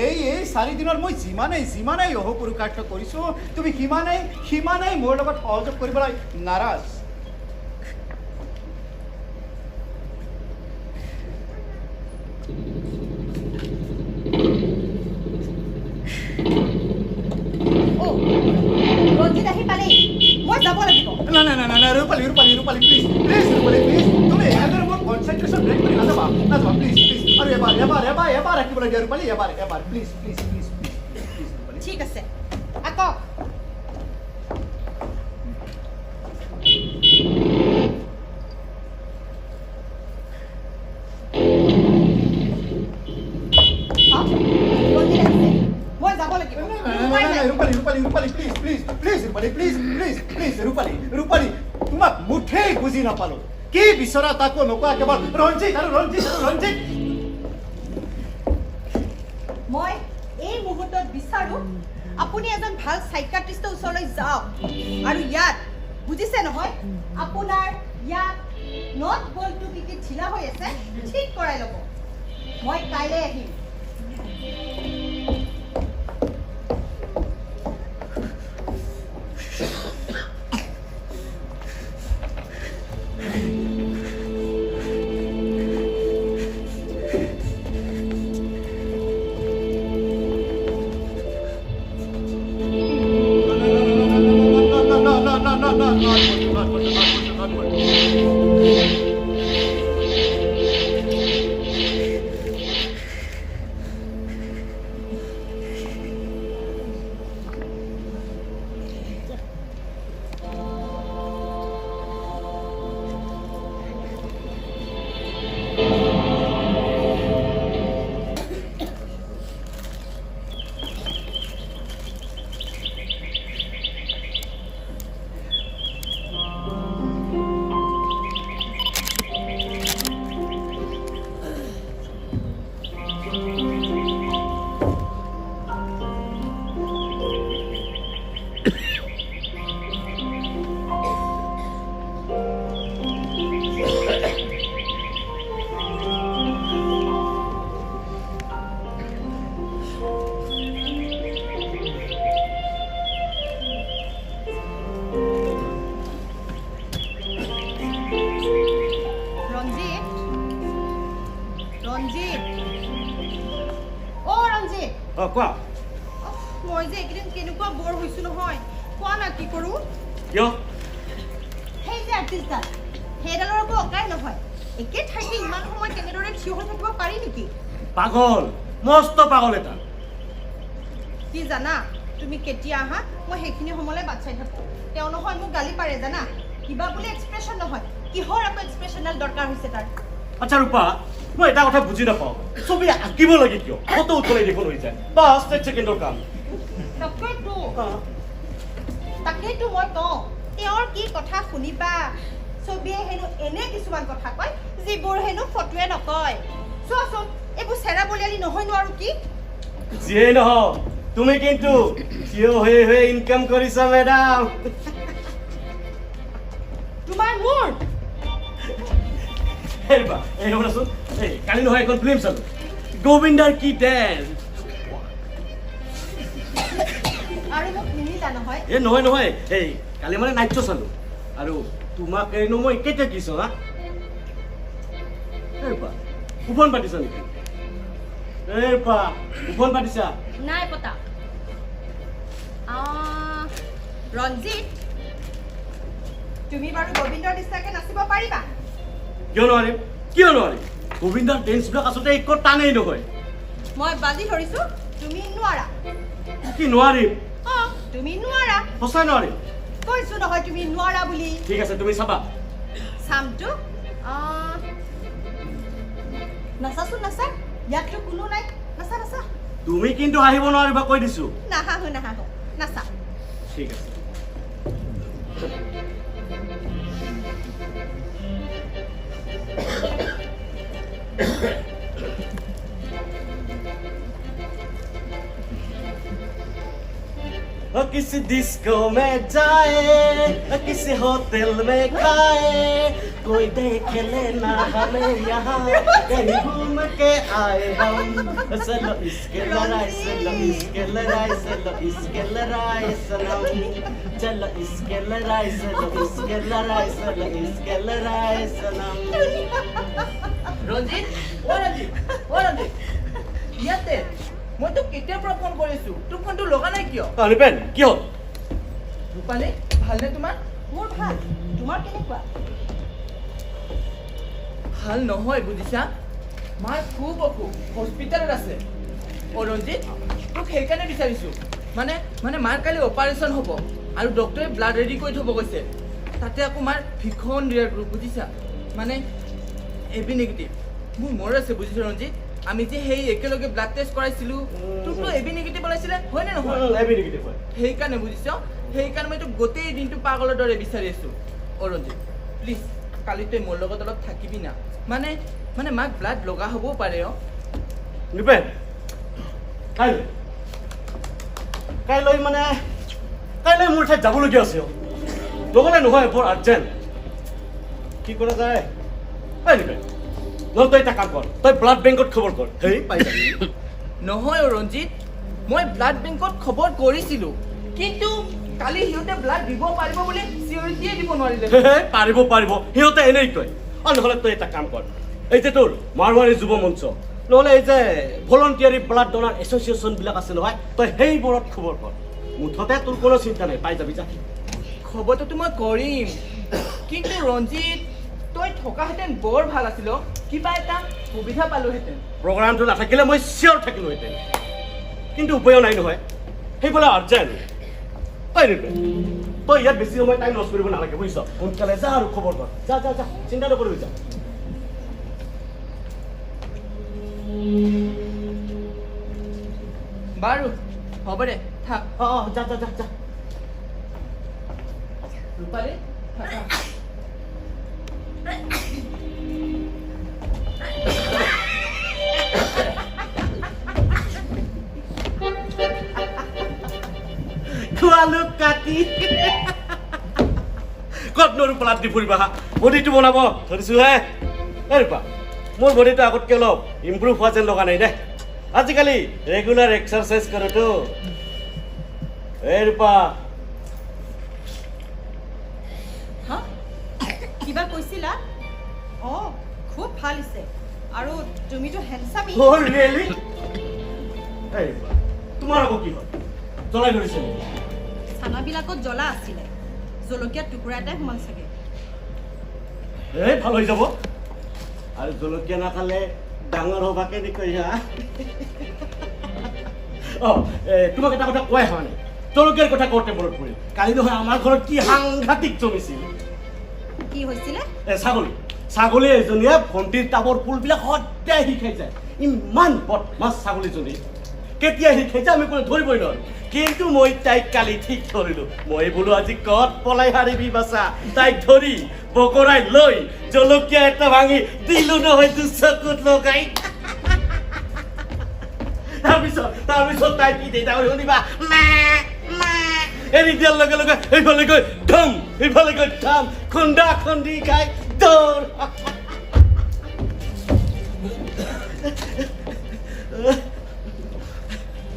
এই 4 দিনত মই যিমানেই অহোপুৰুষাৰ্থ কৰিছোঁ তুমি সিমানেই মোৰ লগত সহযোগ কৰিবলৈ নাৰাজ ৰঞ্জিত আহি পালেই মই যাব লাগিব না ৰূপালী প্লিজ তুমি এনেদৰে মোৰ কনচেন্ট্ৰেশ্যন ব্ৰেক কৰি নাযাবা প্লিজ আৰু এবাৰ ৰাখিবলৈ দিয়া ৰূপালী এবাৰ প্লিজ ঠিক আছে আকৌ ৰঞ্জিত আহিছে মই যাব লাগিব ৰূপালী তোমাক মুঠেই বুজি নাপালো কি বিচৰা তাকো নকোৱা কেৱল ৰঞ্জিত মই এই মুহূৰ্তত বিচাৰো আপুনি এজন ভাল সাইকিয়াট্ৰিষ্টৰ ওচৰলৈ যাওক আৰু ইয়াত বুজিছে নহয় আপোনাৰ ইয়াত নট বলটো কি ঢিলা হৈ আছে ঠিক কৰাই ল'ব মই কাইলৈ আহিম কোৱা মই যে একদিন কেনেকুৱা বৰ হৈছো নহয় কোৱা না কি কৰো কিয় সেই যে আৰ্টিষ্টডাল সেইডালৰ একো অকাই নহয় একে ঠাইতে ইমান সময় কেনেদৰে থিয় হৈ থাকিব পাৰি নেকি পাগল মস্ত পাগল এটা কি জানা তুমি কেতিয়া আহা মই সেইখিনি সময়লৈ বাট চাই থাকো তেওঁ নহয় মোক গালি পাৰে জানা কিবা বুলি এক্সপ্ৰেছন নহয় কিহৰ আকৌ এক্সপ্ৰেছনাল দৰকাৰ হৈছে তাৰ আচ্ছা ৰূপা মই এটা কথা বুজি নাপাওঁ ছবি আঁকিব লাগে কিয় ফটো উঠলাই দেখোন হৈ যায় বাছ 10 ছেকেণ্ডৰ কাম তাকেইতো মই কওঁ তেওঁৰ কি কথা শুনিবা ছবিয়ে হেনো এনে কিছুমান কথা কয় যিবোৰ হেনো ফটোৱে নকয় চোৱাচোন এইবোৰ চেৰা বলিয়ালি নহয় নো আৰু কি যিয়ে নহওক তুমি কিন্তু থিয় হৈ ইনকাম কৰিছা মেডাম তোমাৰ মোৰ হেৰবা এই শুনাচোন এই কালি নহয় এখন ফিল্ম চালো গোবিন্দাৰ কি ডেন্স আৰু মোক নিমিলা নহয় এ নহয় এই কালি মানে নাট্য চালো আৰু তোমাক এনো মই কেতিয়া কিছো হা হেৰবা উফন পাতিছা নেকি হেৰবা উফন পাতিছা নাই পতা ৰঞ্জিত তুমি বাৰু গোবিন্দৰ নিচিনাকে নাচিব পাৰিবা কিয় নোৱাৰিম গোবিন্দাৰ ডেন্সবিলাক আচলতে একো টানেই নহয় মই বাজি ধৰিছো তুমি নোৱাৰা কি নোৱাৰিম তুমি নোৱাৰা সঁচাই নোৱাৰিম কৈছো নহয় তুমি নোৱাৰা বুলি ঠিক আছে তুমি চাবা চামটো নাচাচোন নাচা ইয়াততো কোনো নাই নাচা নাচা তুমি কিন্তু হাঁহিব নোৱাৰিবা কৈ দিছো নাহাঁহো নাচা ঠিক আছে किसी डिस्को में जाए किसी होटल में खाए कोई देख लेना हमें यहाँ कहीं घूम के आए हम चलो इसके लड़ाई चलो इसके लड़ाई चलो इसके लड़ाई सनम चलो इसके लड़ाई चलो इसके लड़ाई चलो इसके लड़ाई सनम ৰঞ্জিত ইয়াতে মই তোক কেতিয়াৰ পৰা ফোন কৰিছো তোৰ ফোনটো লগা নাই কিয় নিপেন কি হ'ল ৰূপালী ভালনে তোমাৰ মোৰ ভাল তোমাৰ কেনেকুৱা ভাল নহয় বুজিছা মাৰ খুব অসুখ হস্পিটেলত আছে ৰঞ্জিত তোক সেইকাৰণে বিচাৰিছো মানে মাৰ কালি অপাৰেশ্যন হ'ব আৰু ডক্টৰে ব্লাড ৰেডি কৰি থ'ব কৈছে তাতে আকৌ মাৰ ভীষণ ৰেয়াৰ গ্ৰুপ বুজিছা মানে এবি নেগেটিভ মোৰ আছে বুজিছা ৰঞ্জিত আমি যে সেই একেলগে ব্লাড টেষ্ট কৰাইছিলো তোৰতো এবি নেগেটিভ ওলাইছিলে হয়নে নহয় এবি নেগেটিভ হয় সেইকাৰণে বুজিছ সেইকাৰণে মই তোক গোটেই দিনটো পাগলৰ দৰে বিচাৰি আছো ৰঞ্জিত প্লিজ কালি তই মোৰ লগত অলপ থাকিবি না মানে মাক ব্লাড লগা হ'বও পাৰে নিপেন কাইলৈ মোৰ ঠাইত যাবলগীয়া আছে নগ'লে নহয় বৰ আৰ্জেণ্ট কি কৰা যায় নিপেন নহ'লে তই এটা কাম কৰ তই ব্লাড বেংকত খবৰ কৰ হেৰি পাই যাবি নহয় ৰঞ্জিত মই ব্লাড বেংকত খবৰ কৰিছিলো কিন্তু কালি সিহঁতে ব্লাড দিব পাৰিব বুলি চিয়ৰিটিয়ে দিব নোৱাৰিলে পাৰিব সিহঁতে এনেই কয় নহ'লে তই এটা কাম কৰ এই যে তোৰ মাৰৱাৰী যুৱ মঞ্চ নহ'লে এই যে ভলণ্টিয়াৰী ব্লাড ডনাৰ এছ'চিয়েশ্যনবিলাক আছে নহয় তই সেইবোৰত খবৰ কৰ মুঠতে তোৰ কোনো চিন্তা নাই পাই যাবি যা খবৰটোতো মই কৰিম কিন্তু ৰঞ্জিত তই থকাহেঁতেন বৰ ভাল আছিল কিবা এটা সুবিধা পালোহেঁতেন প্ৰগ্ৰামটো নাথাকিলে মই চিয়ৰ থাকিলোহেঁতেন কিন্তু উপায়ো নাই নহয় সেইফালে আৰ্জেণ্ট তই ইয়াত বেছি সময় টাইম লছ কৰিব নালাগে বুজিছ সোনকালে যা আৰু খবৰ কৰ যা চিন্তা নকৰিবি যা বাৰু হ'ব দে থাক যা ৰূপালী থাকা খোৱালো কাটি ক'ত নৰু পলাত দি ফুৰিবা বডিটো বনাব ধৰিছো হে ৰূপা মোৰ বডিটো আগতকৈ অলপ ইম্প্ৰুভ হোৱা যেন লগা নাই দে আজিকালি ৰেগুলাৰ এক্সাৰচাইজ কৰোতো ৰূপা কিবা কৈছিলা খুব ভাল হৈছে আৰু তুমিতো হেণ্ডচাম ৰিয়েলি তোমাৰ আকৌ কি হ'ল জ্বলাই ধৰিছে চানাবিলাকত জ্বলা আছিলে জলকীয়া টুকুৰা এটাই সোমাল চাগে ভাল হৈ যাব আৰু জলকীয়া নাখালে ডাঙৰ হ'বা কেনেকৈ তোমাক এটা কথা কোৱাই হোৱা নাই জলকীয়াৰ কথা কওঁতে মনত পৰিল কালি নহয় আমাৰ ঘৰত কি সাংঘাতিক জমিছিল কি হৈছিলে ছাগলী এজনীয়ে ভণ্টিৰ টাবৰ ফুলবিলাক সদায় শিকাই যায় ইমান বদমাছ ছাগলীজনী কেতিয়া শিকাই যায় আমি কোনো ধৰিবই নোৱাৰো কিন্তু মই তাইক কালি ঠিক ধৰিলো মই বোলো আজি ক'ত পলাই হাৰিবি বাচা তাইক ধৰি বকৰাই লৈ জলকীয়া এটা ভাঙি দিলো নহয় দুচকুত লগাই তাৰপিছত তাই কি দেউতা শুনিবা এৰি দিয়াৰ লগে লগে এইফালে গৈ ধম এইফালে গৈ ধম খুন্দা খুন্দি খাই দৌৰ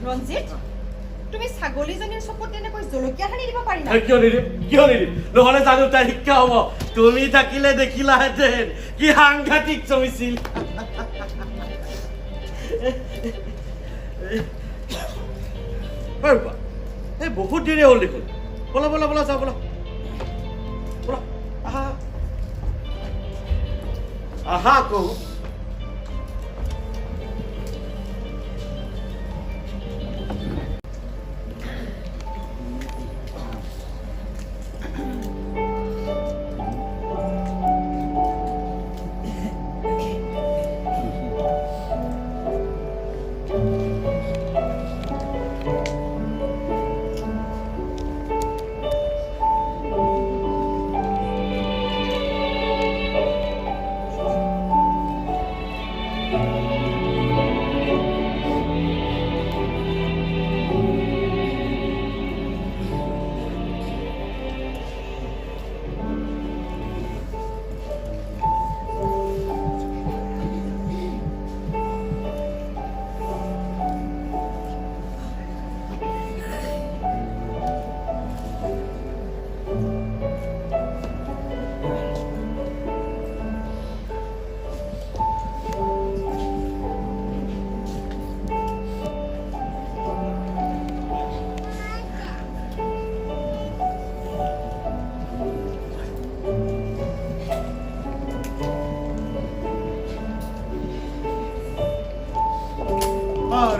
ৰঞ্জিত তুমি ছাগলীজনীৰ চকুত তেনেকৈ জলকীয়া সানি দিব পাৰিলা কিয় নিদিম নহ'লে জানো তাই শিক্ষা হ'ব তুমি থাকিলে দেখিলাহেঁতেন কি সাংঘাতিক জমিছিল এই বহুত দেৰি হ'ল দেখোন বলা যাওঁ বলা আহা আকৌ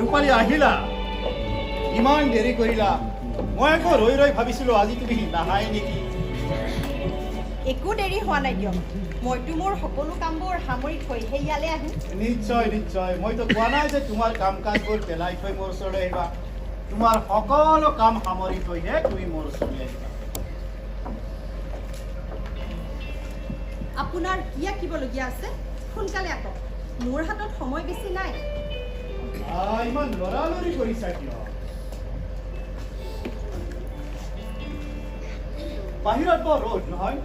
ৰূপালী আহিলা ইমান দেৰি কৰিলা মই আকৌ ৰৈ ভাবিছিলোঁ আজি তুমি নাহাই নেকি একো দেৰি হোৱা নাই দিয়ক মইতো মোৰ সকলো কামবোৰ সামৰি থৈহে ইয়ালৈ আহিম নিশ্চয় মইতো কোৱা নাই যে তোমাৰ কাম কাজবোৰ পেলাই থৈ মোৰ ওচৰলৈ আহিবা তোমাৰ সকলো কাম সামৰি থৈহে তুমি মোৰ ওচৰলৈ আহিবা আপোনাৰ কি আঁকিবলগীয়া আছে সোনকালে আঁকক মোৰ হাতত সময় বেছি নাই ইমান লৰালৰি কৰিছা কিয় বাহিৰত বৰ ৰ'দ নহয়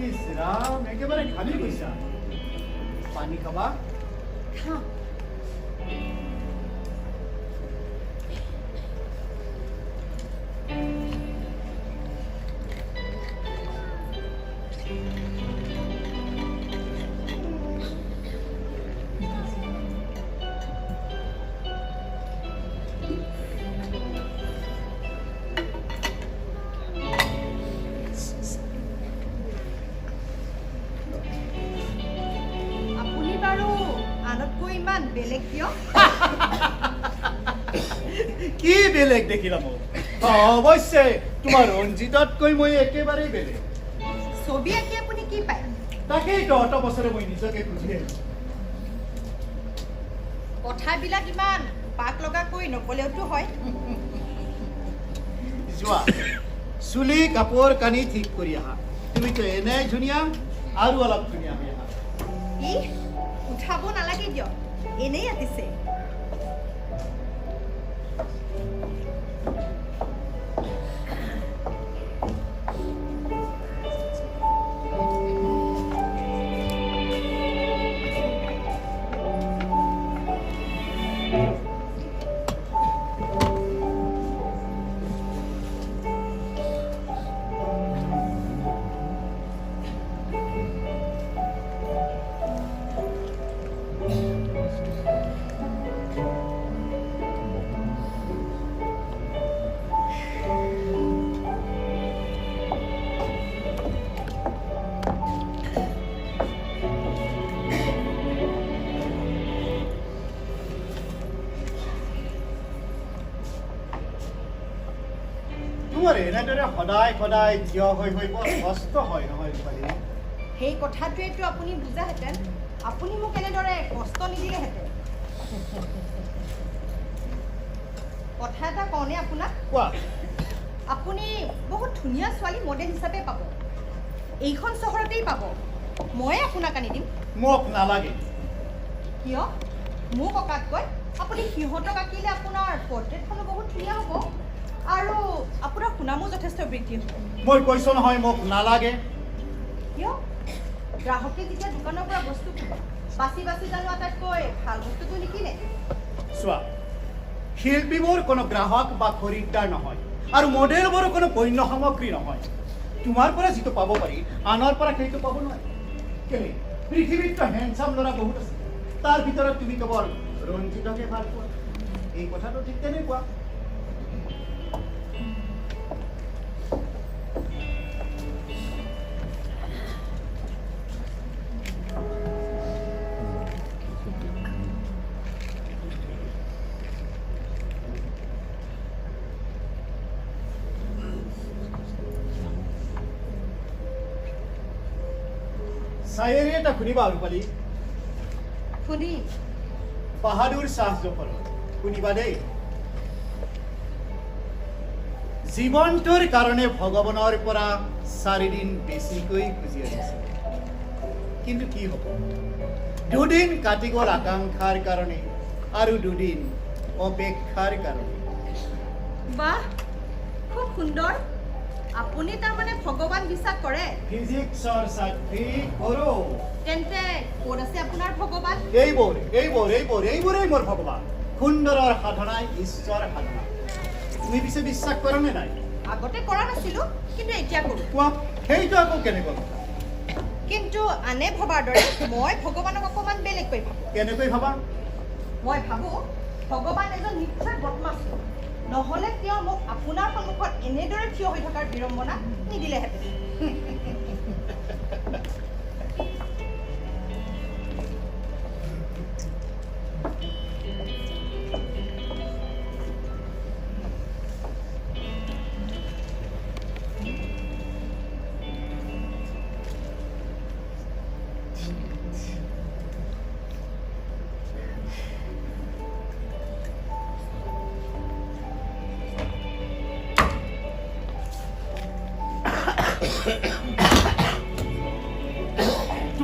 ইছ ৰাম একেবাৰে ঘামি গৈছা পানী খাবা খাওঁ বেলেগ কিয় কি বেলেগ দেখিলা মোক অৱশ্যে তোমাৰ ৰঞ্জিততকৈ মই একেবাৰেই বেলেগ ছবি আঁকি আপুনি কি পায় তাকেইতো অত বছৰে মই নিজকে খুজি আহিছোঁ কথাবিলাক ইমান পাক লগাকৈ নকলেওতো হয় যোৱা চুলি কাপোৰ কানি ঠিক কৰি আহা তুমিতো এনে ধুনীয়া আৰু অলপ ধুনীয়া হৈ আহা ই উঠাব নালাগে দিয়ক এনেই আতিছে এনেদৰে সদায় সদায় থিয় হৈ বৰ কষ্ট হয় নহয় সেই কথাটোৱেতো আপুনি বুজাহেঁতেন আপুনি মোক এনেদৰে কষ্ট নিদিলেহেঁতেন কথা এটা কওঁনে আপোনাক কোৱা আপুনি বহুত ধুনীয়া ছোৱালী মডেল হিচাপে পাব এইখন চহৰতেই পাব ময়ে আপোনাক আনি দিম মোক নালাগে কিয় মোক অকাতকৈ আপুনি সিহঁতক আঁকিলে আপোনাৰ পৰ্ট্ৰেটখনো বহুত ধুনীয়া হ'ব আৰু আপোনাৰ সুনামো যথেষ্ট বৃদ্ধি হ'ব মই কৈছো নহয় মোক নালাগে কিয় গ্ৰাহকে যেতিয়া দোকানৰ পৰা বস্তু কিনে বাছি বাছি জানো আটাইতকৈ ভাল বস্তুটো নিকিনে চোৱা শিল্পীবোৰ কোনো গ্ৰাহক বা খৰিদ্দাৰ নহয় আৰু মডেলবোৰো কোনো পণ্য সামগ্ৰী নহয় তোমাৰ পৰা যিটো পাব পাৰি আনৰ পৰা সেইটো পাব নোৱাৰি কেলে পৃথিৱীততো হেণ্ডচাম ল'ৰা বহুত আছে তাৰ ভিতৰত তুমি কেৱল ৰঞ্জিতকে ভাল পোৱা এই কথাটো ঠিক তেনেকুৱা शायरी এটা শুনিবা ৰূপালী শুনি বাহাদুৰ শাহ জফৰ শুনিবা দেই জীৱনটোৰ কাৰণে ভগৱানৰ পৰা 4 দিন বেছিকৈ খুজি আহিছে কিন্তু কি হ'ব দুদিন কাটি গ'ল আকাংক্ষাৰ কাৰণে আৰু দুদিন অপেক্ষাৰ কাৰণে বাহ খুব সুন্দৰ আপুনি তাৰমানে ভগৱান বিশ্বাস কৰে ফিজিক্সৰ ছাত্ৰী কৰো তেন্তে ক'ত আছে আপোনাৰ ভগৱান এইবোৰেই মোৰ ভগৱান সুন্দৰৰ সাধনাই ঈশ্বৰ সাধনা তুমি পিছে বিশ্বাস কৰা নে নাই আগতে কৰা নাছিলোঁ কিন্তু এতিয়া কৰোঁ কোৱা সেইটো আকৌ কেনেকুৱা কথা কিন্তু আনে ভবাৰ দৰে মই ভগৱানক অকণমান বেলেগকৈ ভাবোঁ কেনেকৈ ভাবা মই ভাবোঁ ভগৱান এজন নিশ্চয় বদমাছ নহ'লে তেওঁ মোক আপোনাৰ সন্মুখত এনেদৰে থিয় হৈ থকাৰ বিড়ম্বনা নিদিলেহেঁতেন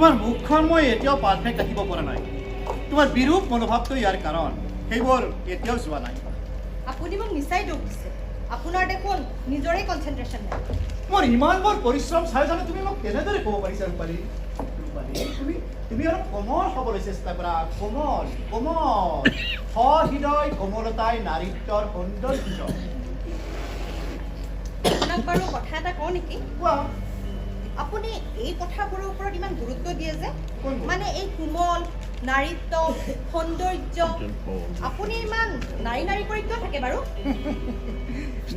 তোমাৰ মুখখন মই এতিয়াও পাৰফেক্ট ৰাখিব পৰা নাই তোমাৰ বিৰূপ মনোভাৱটো ইয়াৰ কাৰণ সেইবোৰ এতিয়াও যোৱা নাই আপুনি মোক মিছাই দুখ দিছে আপোনাৰ দেখোন নিজৰে কনচেনট্ৰেশ্যন নাই মোৰ ইমানবোৰ পৰিশ্ৰম চাই জানো তুমি মোক কেনেদৰে ক'ব পাৰিছা ৰূপালী তুমি অলপ কোমল হ'বলৈ চেষ্টা কৰা কোমল কোমল সহৃদয় কোমলতাই নাৰীত্বৰ সৌন্দৰ্য আপোনাক বাৰু কথা এটা কওঁ নেকি কোৱা আপুনি এই কথাবোৰৰ ওপৰত ইমান গুৰুত্ব দিয়ে যে কোনবোৰ? মানে এই কোমল নাৰীত্ব সৌন্দৰ্য আপুনি ইমান নাৰী নাৰী কৰি কিয় থাকে বাৰু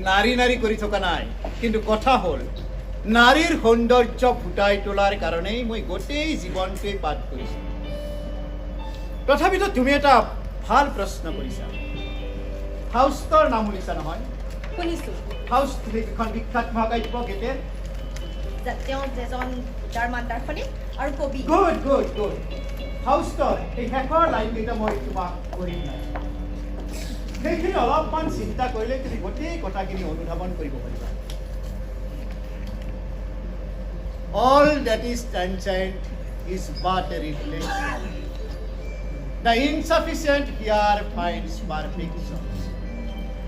নাৰী নাৰী কৰি থকা নাই কিন্তু কথা হ'ল নাৰীৰ সৌন্দৰ্য ফুটাই তোলাৰ কাৰণেই মই গোটেই জীৱনটোৱেই পাঠ কৰিছোঁ তথাপিতো তুমি এটা ভাল প্ৰশ্ন কৰিছা ফাউষ্টৰ নাম শুনিছা নহয় শুনিছোঁ ফাউষ্ট এখন বিখ্যাত মহাকাব্য গীতেৰ তেওঁ এজন জাৰ্মান দাৰ্শনিক আৰু কবি গুড গুড গুড ফাউষ্টৰ এই শেষৰ লাইনকেইটা মই তোমাক পঢ়িম নাই সেইখিনি অলপমান চিন্তা কৰিলে তুমি গোটেই কথাখিনি অনুধাৱন কৰিব পাৰিবা All that is transient is but a reflection. The insufficient here finds perfection.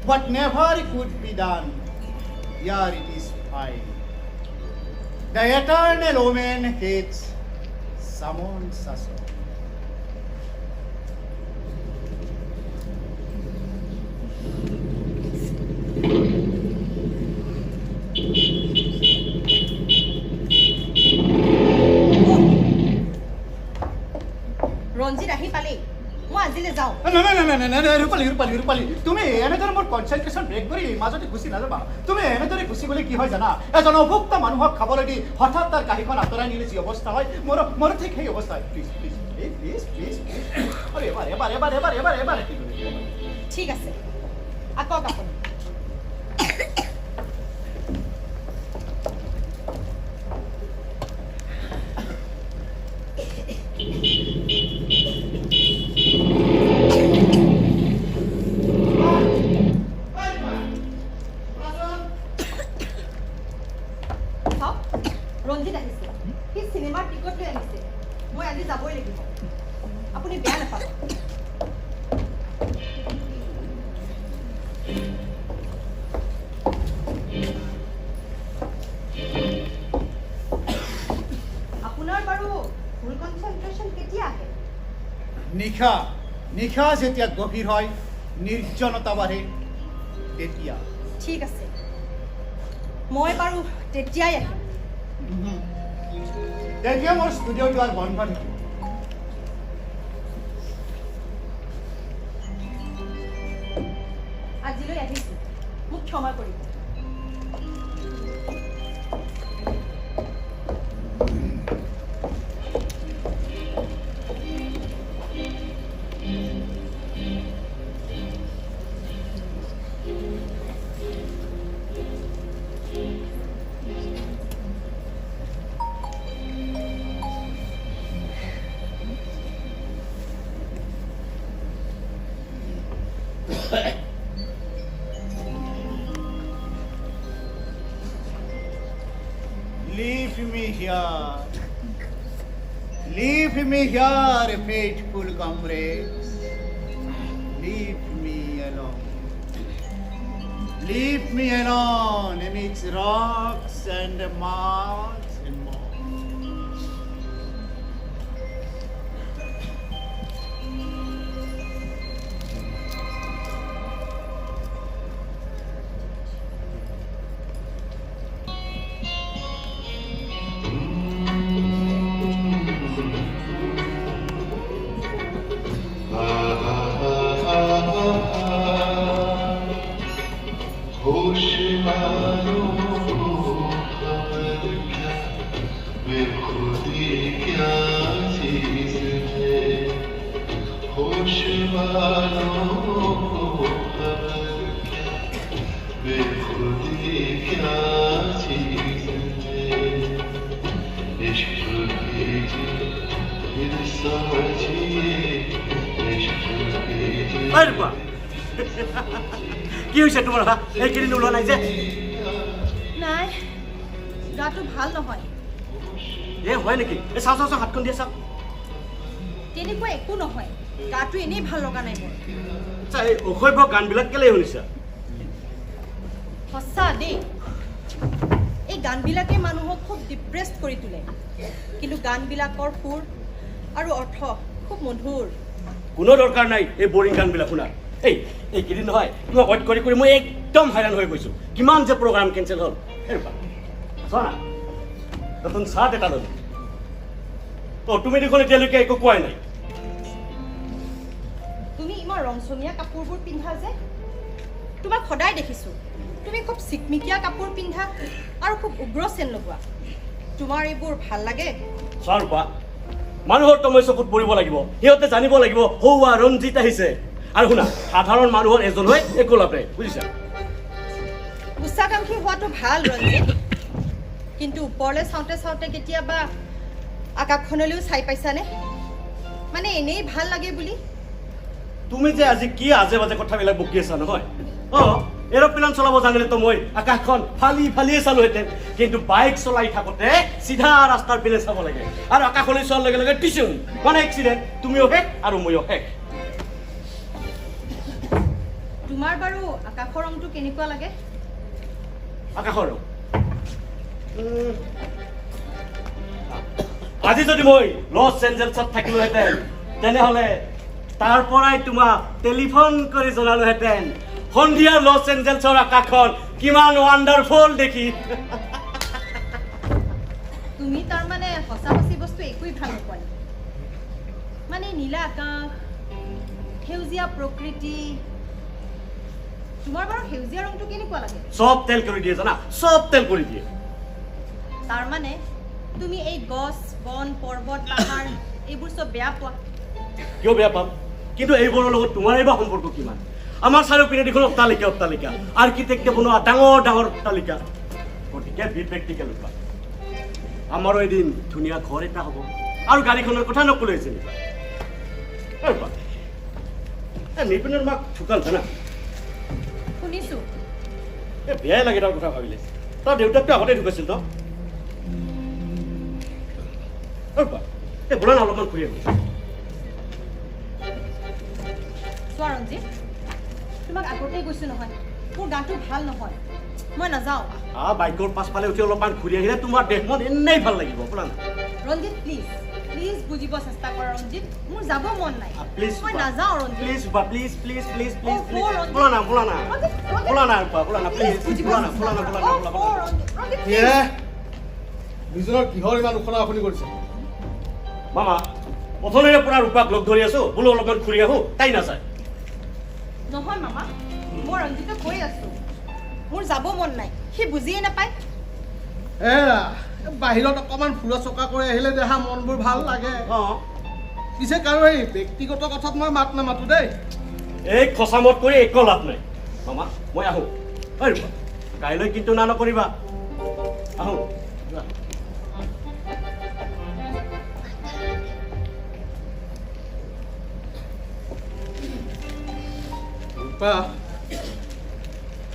What never could be done, here it is fine. The eternal woman hates Samon Sasso. Ranjit আহি পালেই মই আজিলৈ যাওঁ ৰূপালী তুমি এনেদৰে মোৰ কনচেনট্ৰেশ্যন ব্ৰেক কৰি মাজতে গুচি নাযাবা তুমি এনেদৰে গুচি গ'লে কি হয় জানা এজন অভুক্ত মানুহক খাবলৈ দি হঠাৎ তাৰ কাঁহীখন আঁতৰাই নিলে যি অৱস্থা হয় মোৰ ঠিক সেই অৱস্থা please please please please please এবাৰ ঠিক আছে আকৌ আপুনি ৰঞ্জিত আহিছে সি চিনেমাৰ টিকট লৈ আহিছে মই আজি যাবই লাগিব আপুনি বেয়া নাপাব আপোনাৰ বাৰু ফুল কনচেনট্ৰেশ্যন কেতিয়া আহে নিশা যেতিয়া গভীৰ হয় নিৰ্জনতা বাঢ়ে তেতিয়া ঠিক আছে মই বাৰু তেতিয়াই আহিম তেতিয়া মোৰ ষ্টুডিঅ'টো আৰু বন্ধ থাকিব আজিলৈ আহিছোঁ মোক ক্ষমা কৰিব Leave me here, faithful comrades. Leave me alone. Leave me alone amidst rocks and moss and moss. কি হৈছে তোমাৰ এইকেইদিন ওলোৱা নাই যে নাই গাটো ভাল নহয় হয় নেকি? এই চাওঁ হাতখন দিয়ে চাওক। তেনেকুৱা একো নহয়, গাটো এনেই ভাল লগা নাই মোৰ। আচ্ছা, এই অসভ্য গানবিলাক কেলে শুনিছা? সঁচা দেই, এই গানবিলাকে মানুহক খুব ডিপ্ৰেছড কৰি তোলে, কিন্তু গানবিলাকৰ সুৰ আৰু অৰ্থ খুব মধুৰ। কোনো দৰকাৰ নাই এই বৰিং গানবিলাক শুনাৰ। এইকেইদিন নহয় তোমাক ৱেইট কৰি কৰি মই একদম হাইৰাণ হৈ গৈছোঁ। কিমান যে প্ৰগ্ৰাম কেঞ্চেল হ'ল। চোৱা না, নতুন চাৰ্ট এটা ল'লো। তুমি দেখোন এতিয়ালৈকে একো কোৱাই নাই। তুমি ইমান ৰংচঙীয়া কাপোৰবোৰ পিন্ধা যে, তোমাক সদায় দেখিছোঁ। তুমি খুব চিকমিকীয়া কাপোৰ পিন্ধা আৰু খুব উগ্ৰ চেন লগোৱা। তোমাৰ এইবোৰ ভাল লাগে? চোৱা ৰূপা, মানুহৰ তময় চকুত পৰিব লাগিব। সিহঁতে জানিব লাগিব সৌৱা ৰঞ্জিত আহিছে। আৰু শুনা, সাধাৰণ মানুহৰ এজন হৈ একো লাভ নাই, বুজিছা? উচ্চাকাংক্ষী হোৱাটো ভাল ৰঞ্জিত, কিন্তু ওপৰলৈ চাওঁতে চাওঁতে কেতিয়াবা আকাশখনলৈও চাই পাইছানে? মানে এনেই ভাল লাগে বুলি। তুমি যে আজি কি আজে বাজে কথাবিলাক বকি আছা নহয়? এৰোপ্লেন চলাব জানিলেতো মই আকাশখন ফালিয়ে চালোহেঁতেন, কিন্তু বাইক চলাই থাকোঁতে চিধা ৰাস্তাৰ পিনে চাব লাগে। আৰু আকাশলৈ চোৱাৰ লগে লগে টিচুন, মানে এক্সিডেণ্ট। তুমিও শেষ আৰু ময়ো শেষ। তোমাৰ বাৰু আকাশৰ ৰংটো কেনেকুৱা লাগে? আকাশৰ ৰং আজি যদি মই লছ এঞ্জেলছত থাকিলোহেঁতেন, তেনেহ'লে তাৰ পৰাই তোমাক টেলিফোন কৰি জনালোহেঁতেন সন্ধিয়া লছ এঞ্জেলছৰ আকাশখন কিমান ৱাণ্ডাৰফুল দেখি। তুমি তাৰমানে সঁচা বস্তু একোৱেই ভাল নোপোৱা নেকি? মানে নীলা আকাশ, সেউজীয়া প্ৰকৃতি। তোমাৰ বাৰু সেউজীয়া ৰংটো কেনেকুৱা লাগে? চব তেল কৰি দিয়ে জানা, চব তেল কৰি দিয়ে। তাৰমানে তুমি এই গছ বন পৰ্বত পাহাৰ এইবোৰ চব বেয়া পোৱা? কিয় বেয়া পাম? কিন্তু এইবোৰৰ লগত তোমাৰ বা সম্পৰ্ক কিমান? আমাৰ চাৰিওপিনে দেখোন অট্টালিকা, আৰ্কিটেক্টে বনোৱা ডাঙৰ ডাঙৰ অট্টালিকা। গতিকে বি প্ৰেক্টিকেল ৰূপা। আমাৰো এদিন ধুনীয়া ঘৰ এটা হ'ব, আৰু গাড়ীখনৰ কথা নকলৈ যেনিবা। নিপিনৰ মাক ঢুকাল জানা? শুনিছো। বেয়াই লাগে তাৰ কথা ভাবিলে। তাৰ দেউতাকটো আগতে ঢুকাইছিল ন? বলা না অলপমান ঘূৰি আহোঁ। চোৱা ৰঞ্জিত, তোমাক আগতেই কৈছো নহয়, মোৰ গাটো ভাল নহয়, মই নাযাওঁ। বাইকৰ পাছফালে উঠি অলপমান ঘূৰি আহিলে তোমাৰ দেহ মন এনেই ভাল লাগিব। বলা না ৰঞ্জিত, প্লিজ প্লিজ বুজিব চেষ্টা কৰা ৰঞ্জিত, মোৰ যাব মন নাই। প্লিজ মই নাযাওঁ Ranjit. Please please please please please Ranjit. বলা না বলা না প্লিজ বলা না। দুজনৰ কিহৰ ইমান উখনা আপুনি কৰিছে? মামা, প্ৰথমে পৰা ৰূপাক লগ ধৰি আছো, বোলো অলপমান ঘূৰি আহো, তাই নাযায়। নহয় মামা, মই ৰঞ্জিতক কৈ আছো মোৰ যাব মন নাই, সি বুজিয়ে নাপায়। বাহিৰত অকণমান ফুৰা চকা কৰি আহিলে দেহা মনবোৰ ভাল লাগে। পিছে কাৰো এই ব্যক্তিগত কথাত মই মাত নামাতো দেই। এই খচামত কৰি একো লাভ নাই। মামা, মই আহো। ৰূপা, কাইলৈ কিন্তু না নকৰিবা। আহো।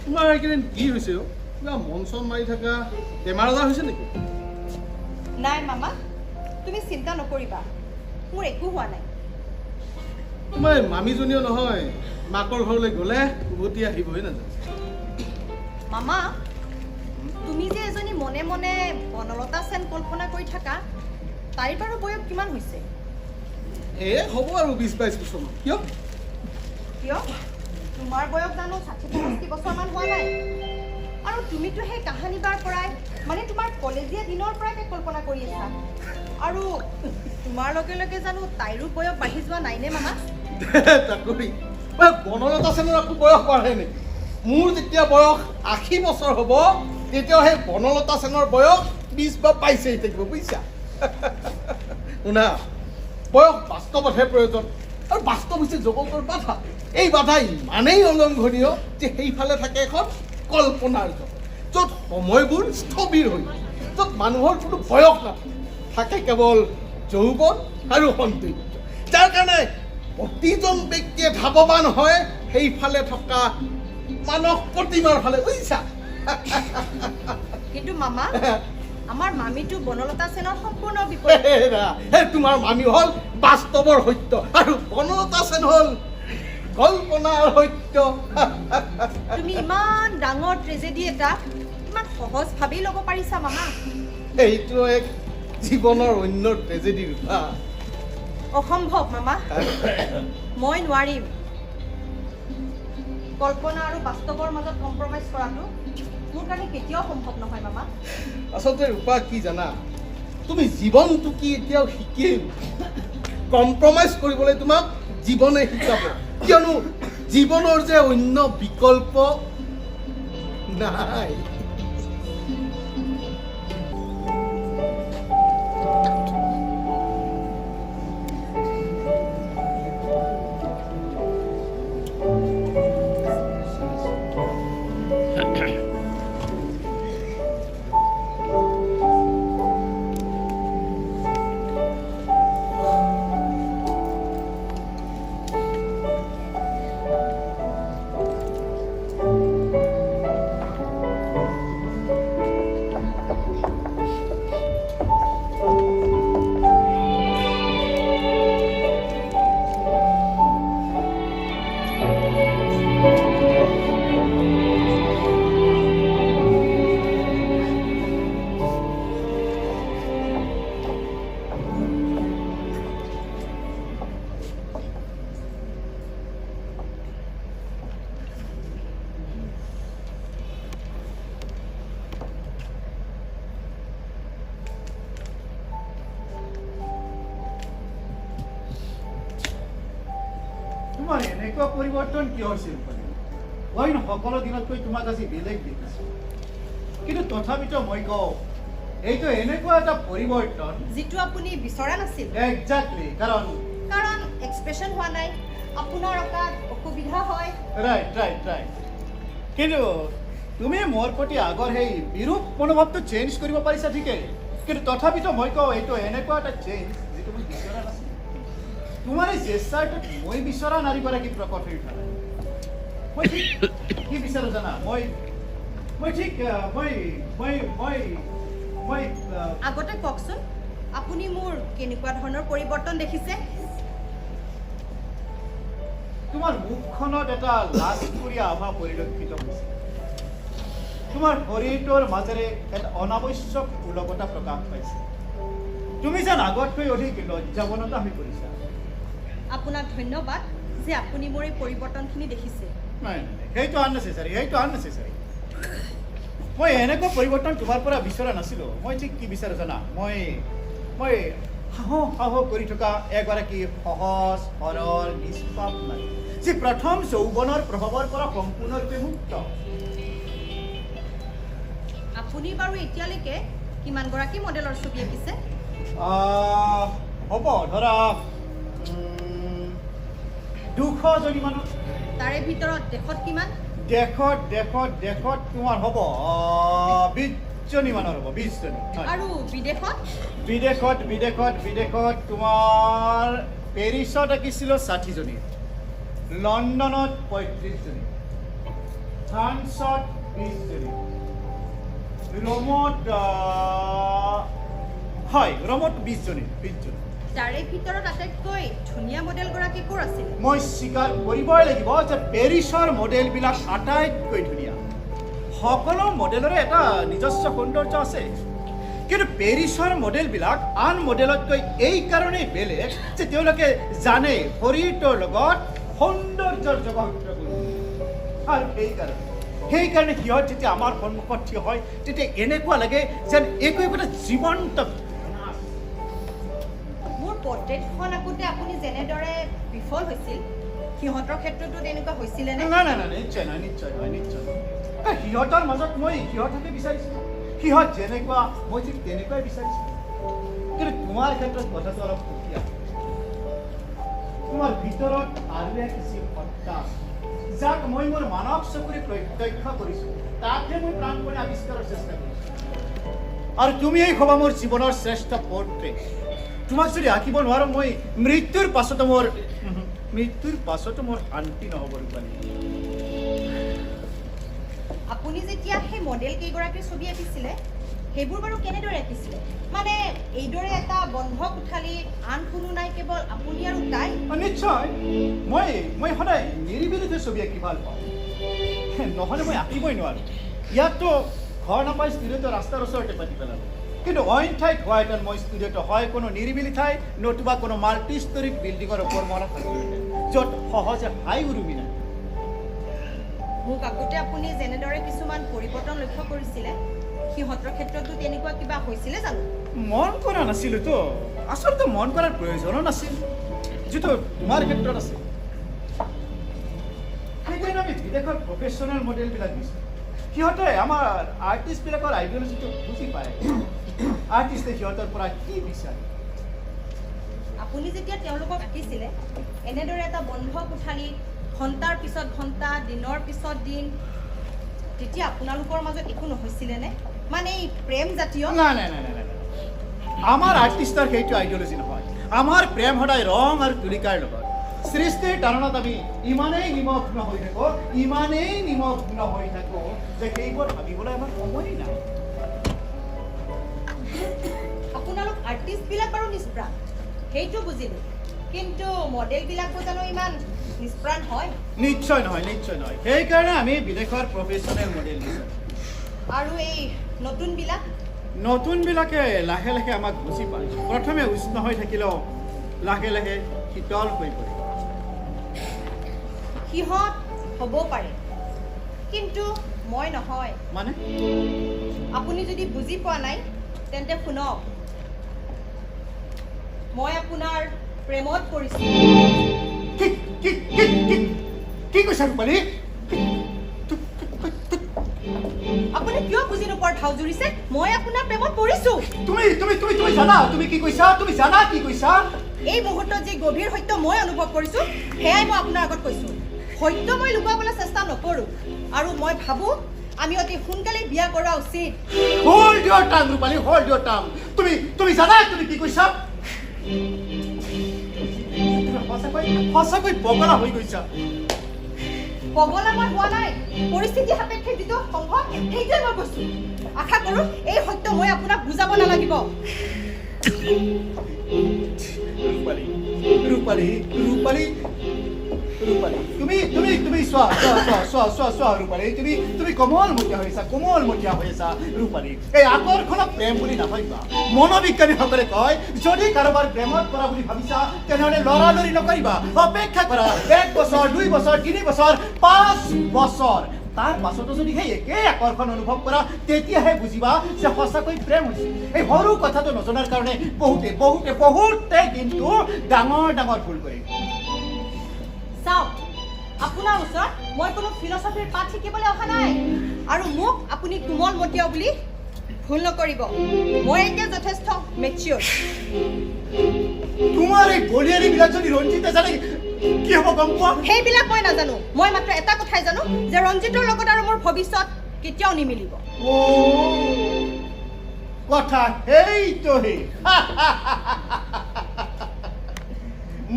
তোমাৰ এইকেইদিন কি হৈছে? কিবা মন চন মাৰি থকা বেমাৰ আজাৰ হৈছে নেকি? নাই মামা, তুমি চিন্তা নকৰিবা, মোৰ একো হোৱা নাই। তোমাৰ মামীজনীও নহয়, মাকৰ ঘৰলৈ গ'লে উভতি আহিবই নাজানে। মামা, তুমি যে এজনী মনে মনে বনলতা সেন কল্পনা কৰি থাকা, তাইৰ বাৰু বয়স কিমান হৈছে? হ'ব আৰু 20-22 বছৰমান। কিয়? তোমাৰ বয়স জানো 60-65 বছৰমান হোৱা নাই? আৰু তুমিতো সেই কাহানিবাৰ পৰাই, মানে তোমাৰ কলেজীয়া দিনৰ পৰাই তাইক কল্পনা কৰি আছা। আৰু তোমাৰ লগে লগে জানো তাইৰো বয়স বাঢ়ি যোৱা নাইনে মামা? তাকৰি বনলতা সেনৰ আকৌ বয়স বাঢ়ে নেকি? মোৰ যেতিয়া বয়স 80 বছৰ হ'ব, তেতিয়াও সেই বনলতা সেনৰ বয়স 20 বা 22 থাকিব, বুজিছা? শুনা, বয়স বাস্তৱতহে প্ৰয়োজন, আৰু বাস্তৱ হৈছে জগতৰ বাধা। এই বাধা ইমানেই অলংঘনীয় যে সেইফালে থাকে এখন কল্পনাৰ জগত, য'ত সময়বোৰ স্থবিৰ হৈ যায়, য'ত মানুহৰ কোনো বয়স নাথাকে, থাকে কেৱল যৌৱন আৰু সৌন্দৰ্য। যাৰ কাৰণে প্ৰতিজন ব্যক্তিয়ে ধাৱমান হয় সেইফালে থকা মানস প্ৰতিমাৰ ফালে, বুজিছা? কিন্তু মামা, আমাৰ মামীটো বনলতা সেনৰ সম্পূৰ্ণ বিপৰীত তোমাৰ মামী হ'ল বাস্তৱৰ সত্য আৰু বনলতা সেন হ'ল কল্পনাৰ সত্য তুমি ইমান ডাঙৰ ট্ৰেজেডি এটা ইমান সহজ ভাবি ল'ব পাৰিছা মামা এইটো এক জীৱনৰ অন্য ট্ৰেজেডি অসম্ভৱ মামা মই নোৱাৰিম কল্পনা আৰু বাস্তৱৰ মাজত কম্প্ৰমাইজ কৰাটো মোৰ কাৰণে কেতিয়াও সম্ভৱ নহয় মামা আচলতে ৰূপা কি জানা তুমি জীৱনটো কি এতিয়াও শিকিম কম্প্ৰমাইজ কৰিবলৈ তোমাক জীৱনে শিকাব কিয়নো জীৱনৰ যে অন্য বিকল্প নাই তোমাৰ এনেকুৱা পৰিৱৰ্তন কিয় হৈছিল মই সকলো দিনতকৈ তোমাক আজি বেলেগ দেখিছোঁ কিন্তু তথাপিতো মই কওঁ এইটো এনেকুৱা এটা পৰিৱৰ্তন যিটো আপুনি বিচৰা নাছিল একজাক্টলি কাৰণ এক্সপ্ৰেছন হোৱা নাই আপোনাৰ অকাত অসুবিধা হয় ৰাইট কিন্তু তুমি মোৰ প্ৰতি আগৰ সেই বিৰূপ মনোভাৱটো চেঞ্জ কৰিব পাৰিছা ঠিকেই কিন্তু তথাপিতো মই কওঁ এইটো এনেকুৱা এটা চেঞ্জ যিটো মই বিচৰা নাছিল তোমাৰ এই জেষ্টাৰটোত মই বিচৰা নাৰীগৰাকী প্ৰকট হৈ উঠা নাই মই ঠিক কি বিচাৰো জানা মই ঠিক মই আগতে কওকচোন আপুনি মোৰ কেনেকুৱা ধৰণৰ পৰিৱৰ্তন দেখিছে তোমাৰ মুখখনত এটা লাজকুৰীয়া আভা পৰিলক্ষিত হৈছে তোমাৰ শৰীৰটোৰ মাজেৰে এটা অনাৱশ্যক উলকতা প্ৰকাশ পাইছে তুমি যেন আগতকৈ অধিক লজ্জাৱনতা হৈ পৰিছা আপোনাক ধন্যবাদ যে আপুনি মোৰ এই পৰিৱৰ্তনখিনি দেখিছে নাই সেইটো আননেচেচাৰী মই এনেকুৱা পৰিৱৰ্তন তোমাৰ পৰা বিচৰা নাছিলোঁ মই ঠিক কি বিচাৰোঁ জানা মই সাহস কৰি থকা এগৰাকী সহজ সৰল নিষ্পাপ নাৰী যি প্ৰথম যৌৱনৰ প্ৰভাৱৰ পৰা সম্পূৰ্ণৰূপে মুক্ত আপুনি বাৰু এতিয়ালৈকে কিমানগৰাকী মডেলৰ ছবি আঁকিছে হ'ব ধৰা 200জনী মানৰ তাৰে ভিতৰত দেশত কিমান দেশত তোমাৰ হ'ব 20জনী মানৰ হ'ব 20জনী আৰু বিদেশত তোমাৰ পেৰিছত আঁকিছিলোঁ 60জনী লণ্ডনত 35জনী ফ্ৰান্সত 20জনী ৰোমত 20জনী তাৰে ভিতৰত আটাইতকৈ ধুনীয়া মডেলগৰাকী ক'ৰ আছিল মই স্বীকাৰ কৰিবই লাগিব যে পেৰিছৰ মডেলবিলাক আটাইতকৈ ধুনীয়া সকলো মডেলৰে এটা নিজস্ব সৌন্দৰ্য আছে কিন্তু পেৰিছৰ মডেলবিলাক আন মডেলতকৈ এই কাৰণেই বেলেগ যে তেওঁলোকে জানে শৰীৰটোৰ লগত সৌন্দৰ্যৰ জগত আৰু সেইকাৰণে সিহঁত যেতিয়া আমাৰ সন্মুখত থিয় হয় তেতিয়া এনেকুৱা লাগে যেন একো একোটা জীৱন্ত পৰ্ট্ৰেটখন আঁকোতে আপুনি যেনেদৰে বিফল হৈছিল সিহঁতৰ ক্ষেত্ৰতো তেনেকুৱা হৈছিলে নে নাই নিশ্চয় সিহঁতৰ মাজত মই সিহঁতকে বিচাৰিছিলোঁ সিহঁত যেনেকুৱা মই ঠিক তেনেকুৱাই বিচাৰিছিলোঁ কিন্তু তোমাৰ ক্ষেত্ৰত কথাটো অলপ সুকীয়া তোমাৰ ভিতৰত আৰু এক সত্তা যাক মই মোৰ মানৱ চকুৰে প্ৰত্যক্ষ কৰিছোঁ তাকহে মই প্ৰাণপণে আৱিষ্কাৰৰ চেষ্টা কৰিছোঁ আৰু তুমিয়েই হ'বা মোৰ জীৱনৰ শ্ৰেষ্ঠ পৰ্ট্ৰেট তোমাক যদি আঁকিব নোৱাৰো মই মৃত্যুৰ পাছতো মোৰ শান্তি নহ'ব ৰূপালী আপুনি যেতিয়া সেই মডেল কেইগৰাকীৰ ছবি আঁকিছিলে সেইবোৰ বাৰু কেনেদৰে আঁকিছিলে মানে এইদৰে এটা বন্ধ কোঠালীত আন কোনো নাই কেৱল আপুনি আৰু তাই নিশ্চয় মই সদায় নিৰিবিলিতে ছবি আঁকি ভাল পাওঁ নহ'লে মই আঁকিবই নোৱাৰোঁ ইয়াততো ঘৰ নাপাই ষ্টুডিঅ'টো ৰাস্তাৰ ওচৰতে পাতি পেলালোঁ কিন্তু অইন ঠাইত হোৱা এটাত মই ষ্টুডিঅ'টো হয় কোনো নিৰিবিলি ঠাই নতুবা কোনো মাল্টি ষ্টৰিক বিল্ডিঙৰ ওপৰ মনত থাকিব য'ত সহজে হাই উৰুমি নাই মোক আগতে আপুনি যেনেদৰে কিছুমান পৰিৱৰ্তন লক্ষ্য কৰিছিলে সিহঁতৰ ক্ষেত্ৰতো তেনেকুৱা কিবা হৈছিলে জানো মন কৰা নাছিলোতো আচলতে মন কৰাৰ প্ৰয়োজনো নাছিল যিটো তোমাৰ ক্ষেত্ৰত আছে সেইকাৰণে আমি বিদেশৰ প্ৰফেশ্যনেল মডেলবিলাক দিছোঁ সিহঁতে আমাৰ আৰ্টিষ্টবিলাকৰ আইডিঅলজিটো বুজি পায় আৰ্টিষ্টে সিহঁতৰ পৰা কি বিচাৰে আপুনি যেতিয়া তেওঁলোকক আঁকিছিলে এনেদৰে এটা বন্ধ কোঠালীত ঘণ্টাৰ পিছত ঘণ্টা দিনৰ পিছত দিন তেতিয়া আপোনালোকৰ মাজত একো নহৈছিলেনে মানে এই প্ৰেম জাতীয় নাই আমাৰ আৰ্টিষ্টৰ সেইটো আইডিঅলজি নহয় আমাৰ প্ৰেম সদায় ৰং আৰু তুলিকাৰ লগত সৃষ্টিৰ তাৰণত আমি ইমানেই নিমগ্ন হৈ থাকোঁ যে সেইবোৰ ভাবিবলৈ আমাৰ সময়েই নাই আপোনালোক আৰ্টিষ্টবিলাক বাৰু নিষ্প্ৰাণ সেইটো বুজিলোঁ কিন্তু মডেলবিলাকো জানো ইমান নিষ্প্ৰাণ হয় নিশ্চয় নহয় সেইকাৰণে আমি বিদেশৰ প্ৰফেশ্যনেল মডেল দিছোঁ আৰু এই নতুনবিলাকে লাহে লাহে আমাক বুজি পায় প্ৰথমে উষ্ণ হৈ থাকিলেও লাহে লাহে শীতল হৈ পৰে সিহঁত হ'ব পাৰে কিন্তু মই নহয় মানে আপুনি যদি বুজি পোৱা নাই তেন্তে শুনক মই আপোনাৰ প্ৰেমত পৰিছোঁ কি কৈছা ৰূপালী আপুনি কিয় বুজি নোপোৱাৰ ঠাউ জুৰিছে মই আপোনাৰ প্ৰেমত পৰিছোঁ তুমি জানা তুমি কি কৈছা এই মুহূৰ্তত যি গভীৰ সত্য মই অনুভৱ কৰিছোঁ সেয়াই মই আপোনাৰ আগত কৈছোঁ সত্য মই লুকুৱাবলৈ চেষ্টা নকৰোঁ আৰু মই ভাবোঁ আমি অতি সোনকালে বিয়া কৰা উচিত হোল্ড ইয়ৰ টাং ৰূপালী হোল্ড ইয়ৰ টাং তুমি জানা তুমি কি কৈছা সঁচাকৈ পগলা হৈ গৈছা পগলা মই হোৱা নাই পৰিস্থিতি সাপেক্ষে যিটো সম্ভৱ সেইটোৱে মই কৈছোঁ আশা কৰোঁ এই সত্য মই আপোনাক বুজাব নালাগিব ৰূপালী তুমি চোৱা ৰূপালী তুমি কোমলমতীয়া হৈ আছা ৰূপালী এই আকৰ্ষণক প্ৰেম বুলি নাভাবিবা মনোবিজ্ঞানীসকলে কয় যদি কাৰোবাৰ প্ৰেমত কৰা বুলি ভাবিছা তেনেহ'লে লৰালৰি নকৰিবা অপেক্ষা কৰা 1 বছৰ 2 বছৰ 3 বছৰ 5 বছৰ তাৰ পাছতো যদি সেই একেই আকৰ্ষণ অনুভৱ কৰা তেতিয়াহে বুজিবা যে সঁচাকৈ প্ৰেম হৈছে এই সৰু কথাটো নজনাৰ কাৰণে বহুতে কিন্তু ডাঙৰ ভুল কৰে চাওক আপোনাৰ ওচৰত মই কোনো ফিলচফিৰ পাঠ শিকিবলৈ অহা নাই আৰু মোক আপুনি কোমলমতীয়া বুলি ভুল নকৰিব মই এতিয়া যথেষ্ট মেচিয়ৰ তোমাৰ এই বলিয়াৰীবিলাক যদি ৰঞ্জিতে জানে কি হ'ব গম পোৱা সেইবিলাক মই নাজানো মই মাত্ৰ এটা কথাই জানো যে ৰঞ্জিতৰ লগত আৰু মোৰ ভৱিষ্যত কেতিয়াও নিমিলিব কথা সেইটোহে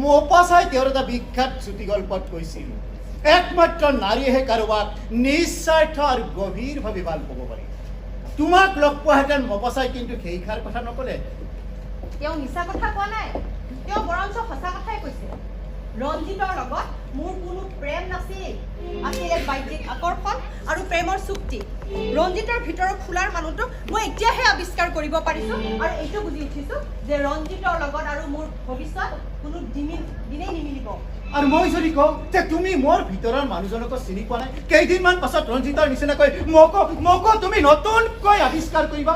মপাচাই তেওঁৰ এটা বিখ্যাত চুটি গল্পত কৈছিল একমাত্ৰ নাৰীয়েহে কাৰোবাক নিস্বাৰ্থ আৰু গভীৰভাৱে ভাল পাব পাৰে তোমাক লগ পোৱাহেঁতেন মপাচাই কিন্তু সেইষাৰ কথা নক'লে তেওঁ মিছা কথা কোৱা নাই তেওঁ বৰঞ্চ সঁচা কথাই কৈছে ৰঞ্জিতৰ লগত মোৰ কোনো প্ৰেম নাছিল আছিলে বাহ্যিক আকৰ্ষণ আৰু প্ৰেমৰ চুক্তি ৰঞ্জিতৰ ভিতৰৰ খোলাৰ মানুহটো মই এতিয়াহে আৱিষ্কাৰ কৰিব পাৰিছোঁ আৰু এইটো বুজি উঠিছোঁ যে ৰঞ্জিতৰ লগত আৰু মোৰ ভৱিষ্যত কোনো দিনেই নিমিলিব আৰু মই যদি কওঁ যে তুমি মোৰ ভিতৰৰ মানুহজনকো চিনি পোৱা নাই কেইদিনমান পাছত ৰঞ্জিতৰ নিচিনাকৈ মোকো তুমি নতুনকৈ আৱিষ্কাৰ কৰিবা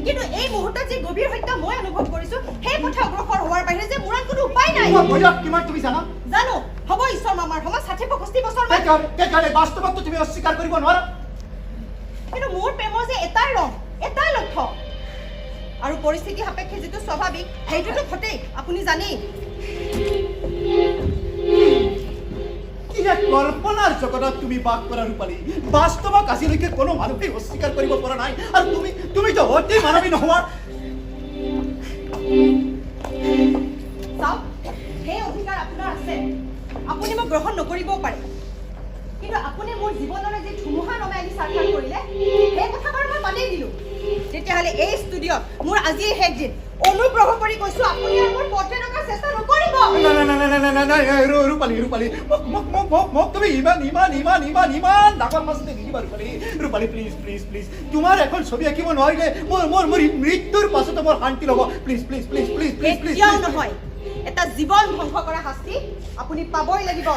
কিন্তু এই মুহূৰ্তত যি গভীৰ সত্য মই অনুভৱ কৰিছোঁ সেই পথে অগ্ৰসৰ হোৱাৰ বাহিৰে যে মোৰ কোনো উপায় নাই বয়স কিমান তুমি জানা জানো হ'ব ঈশ্বৰ মামাৰ সময় 60-65 বছৰ তেতিয়াহ'লে বাস্তৱতটো তুমি অস্বীকাৰ কৰিব নোৱাৰা কিন্তু মোৰ প্ৰেমৰ যে এটাই ৰং এটাই লক্ষ্য আৰু পৰিস্থিতি সাপেক্ষে যিটো স্বাভাৱিক সেইটোতো ঘটেই আপুনি জানেই কি যে কল্পনাৰ জগতত তুমি বাস কৰা ৰূপালী বাস্তৱক আজিলৈকে কোনো মানুহে অস্বীকাৰ কৰিব পৰা নাই আৰু তুমিতো অতি মানৱী নোহোৱা চাওক সেই অধিকাৰ আপোনাৰ আছে আপুনি মোক গ্ৰহণ নকৰিবও পাৰে কিন্তু আপুনি মোৰ জীৱনলৈ যি ধুমুহা নমাই আনি চাৰ্ভাৰ কৰিলে সেই কথা বাৰু মই বাদেই দিলোঁ তেতিয়াহ'লে এই ষ্টুডিঅ'ত মোৰ আজিয়ে শেষ দিন অনুগ্ৰহ কৰি কৈছো আপুনি আৰু মোৰ পৰ্ট্ৰেট অঁকাৰ চেষ্টা নকৰিব ৰূপালী মোক তুমি ইমান ডাঙৰ শাস্তি নিদিবা ৰূপালী প্লিজ তোমাৰ এখন ছবি আঁকিব নোৱাৰিলে মোৰ মৃত্যুৰ পাছতো মোৰ শান্তি ল'ব প্লিজ এতিয়াও নহয় এটা জীৱন ধ্বংস কৰা শাস্তি আপুনি পাবই লাগিব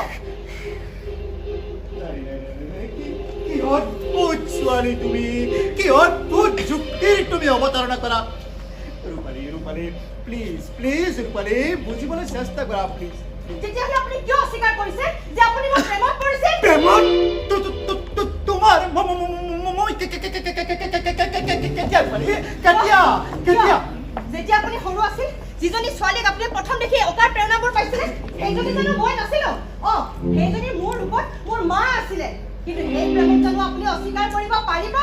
কি অদ্ভুত ছোৱালী তুমি কি অদ্ভুত যুক্তিৰ তুমি অৱতাৰণা কৰা ৰূপালী প্লিজ ৰূপালী বুজিবলৈ চেষ্টা কৰা প্লিজ তেতিয়াহ'লে আপুনি কিয় অস্বীকাৰ কৰিছে যে আপুনি মোক প্ৰেমত পৰিছে প্ৰেমত তোমাৰ মই কেতিয়া যেতিয়া আপুনি সৰু আছিল যিজনী ছোৱালীক আপুনি প্ৰথম দেখি অঁকাৰ প্ৰেৰণাবোৰ পাইছিলে সেইজনী জানো মই নাছিলো সেইজনী মোৰ ৰূপত মোৰ মা আছিলে কিন্তু সেই প্ৰেমক জানো আপুনি অস্বীকাৰ কৰিব পাৰিব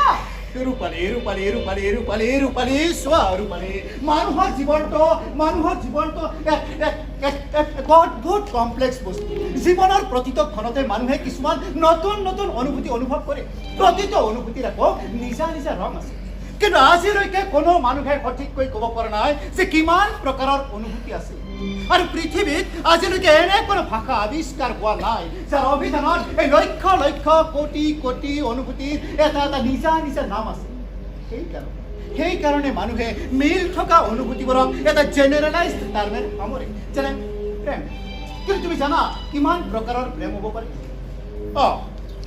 ৰূপালী চোৱা ৰূপালী মানুহৰ জীৱনটো এক অদ্ভুত কমপ্লেক্স বস্তু জীৱনৰ প্ৰতিটো ক্ষণতে মানুহে কিছুমান নতুন অনুভূতি অনুভৱ কৰে প্ৰতিটো অনুভূতিৰ আকৌ নিজা ৰং আছে কিন্তু আজিলৈকে কোনো মানুহে সঠিককৈ ক'ব পৰা নাই যে কিমান প্ৰকাৰৰ অনুভূতি আছে আৰু পৃথিৱীত আজিলৈকে এনে কোনো ভাষা আৱিষ্কাৰ হোৱা নাই যাৰ অভিধানত এই লক্ষ কোটি অনুভূতিৰ এটা নিজা নাম আছে সেইকাৰণে মানুহে মিল থকা অনুভূতিবোৰক এটা জেনেৰেলাইজড টাৰ্মে সামৰে যেনে প্ৰেম কিন্তু তুমি জানা কিমান প্ৰকাৰৰ প্ৰেম হ'ব পাৰে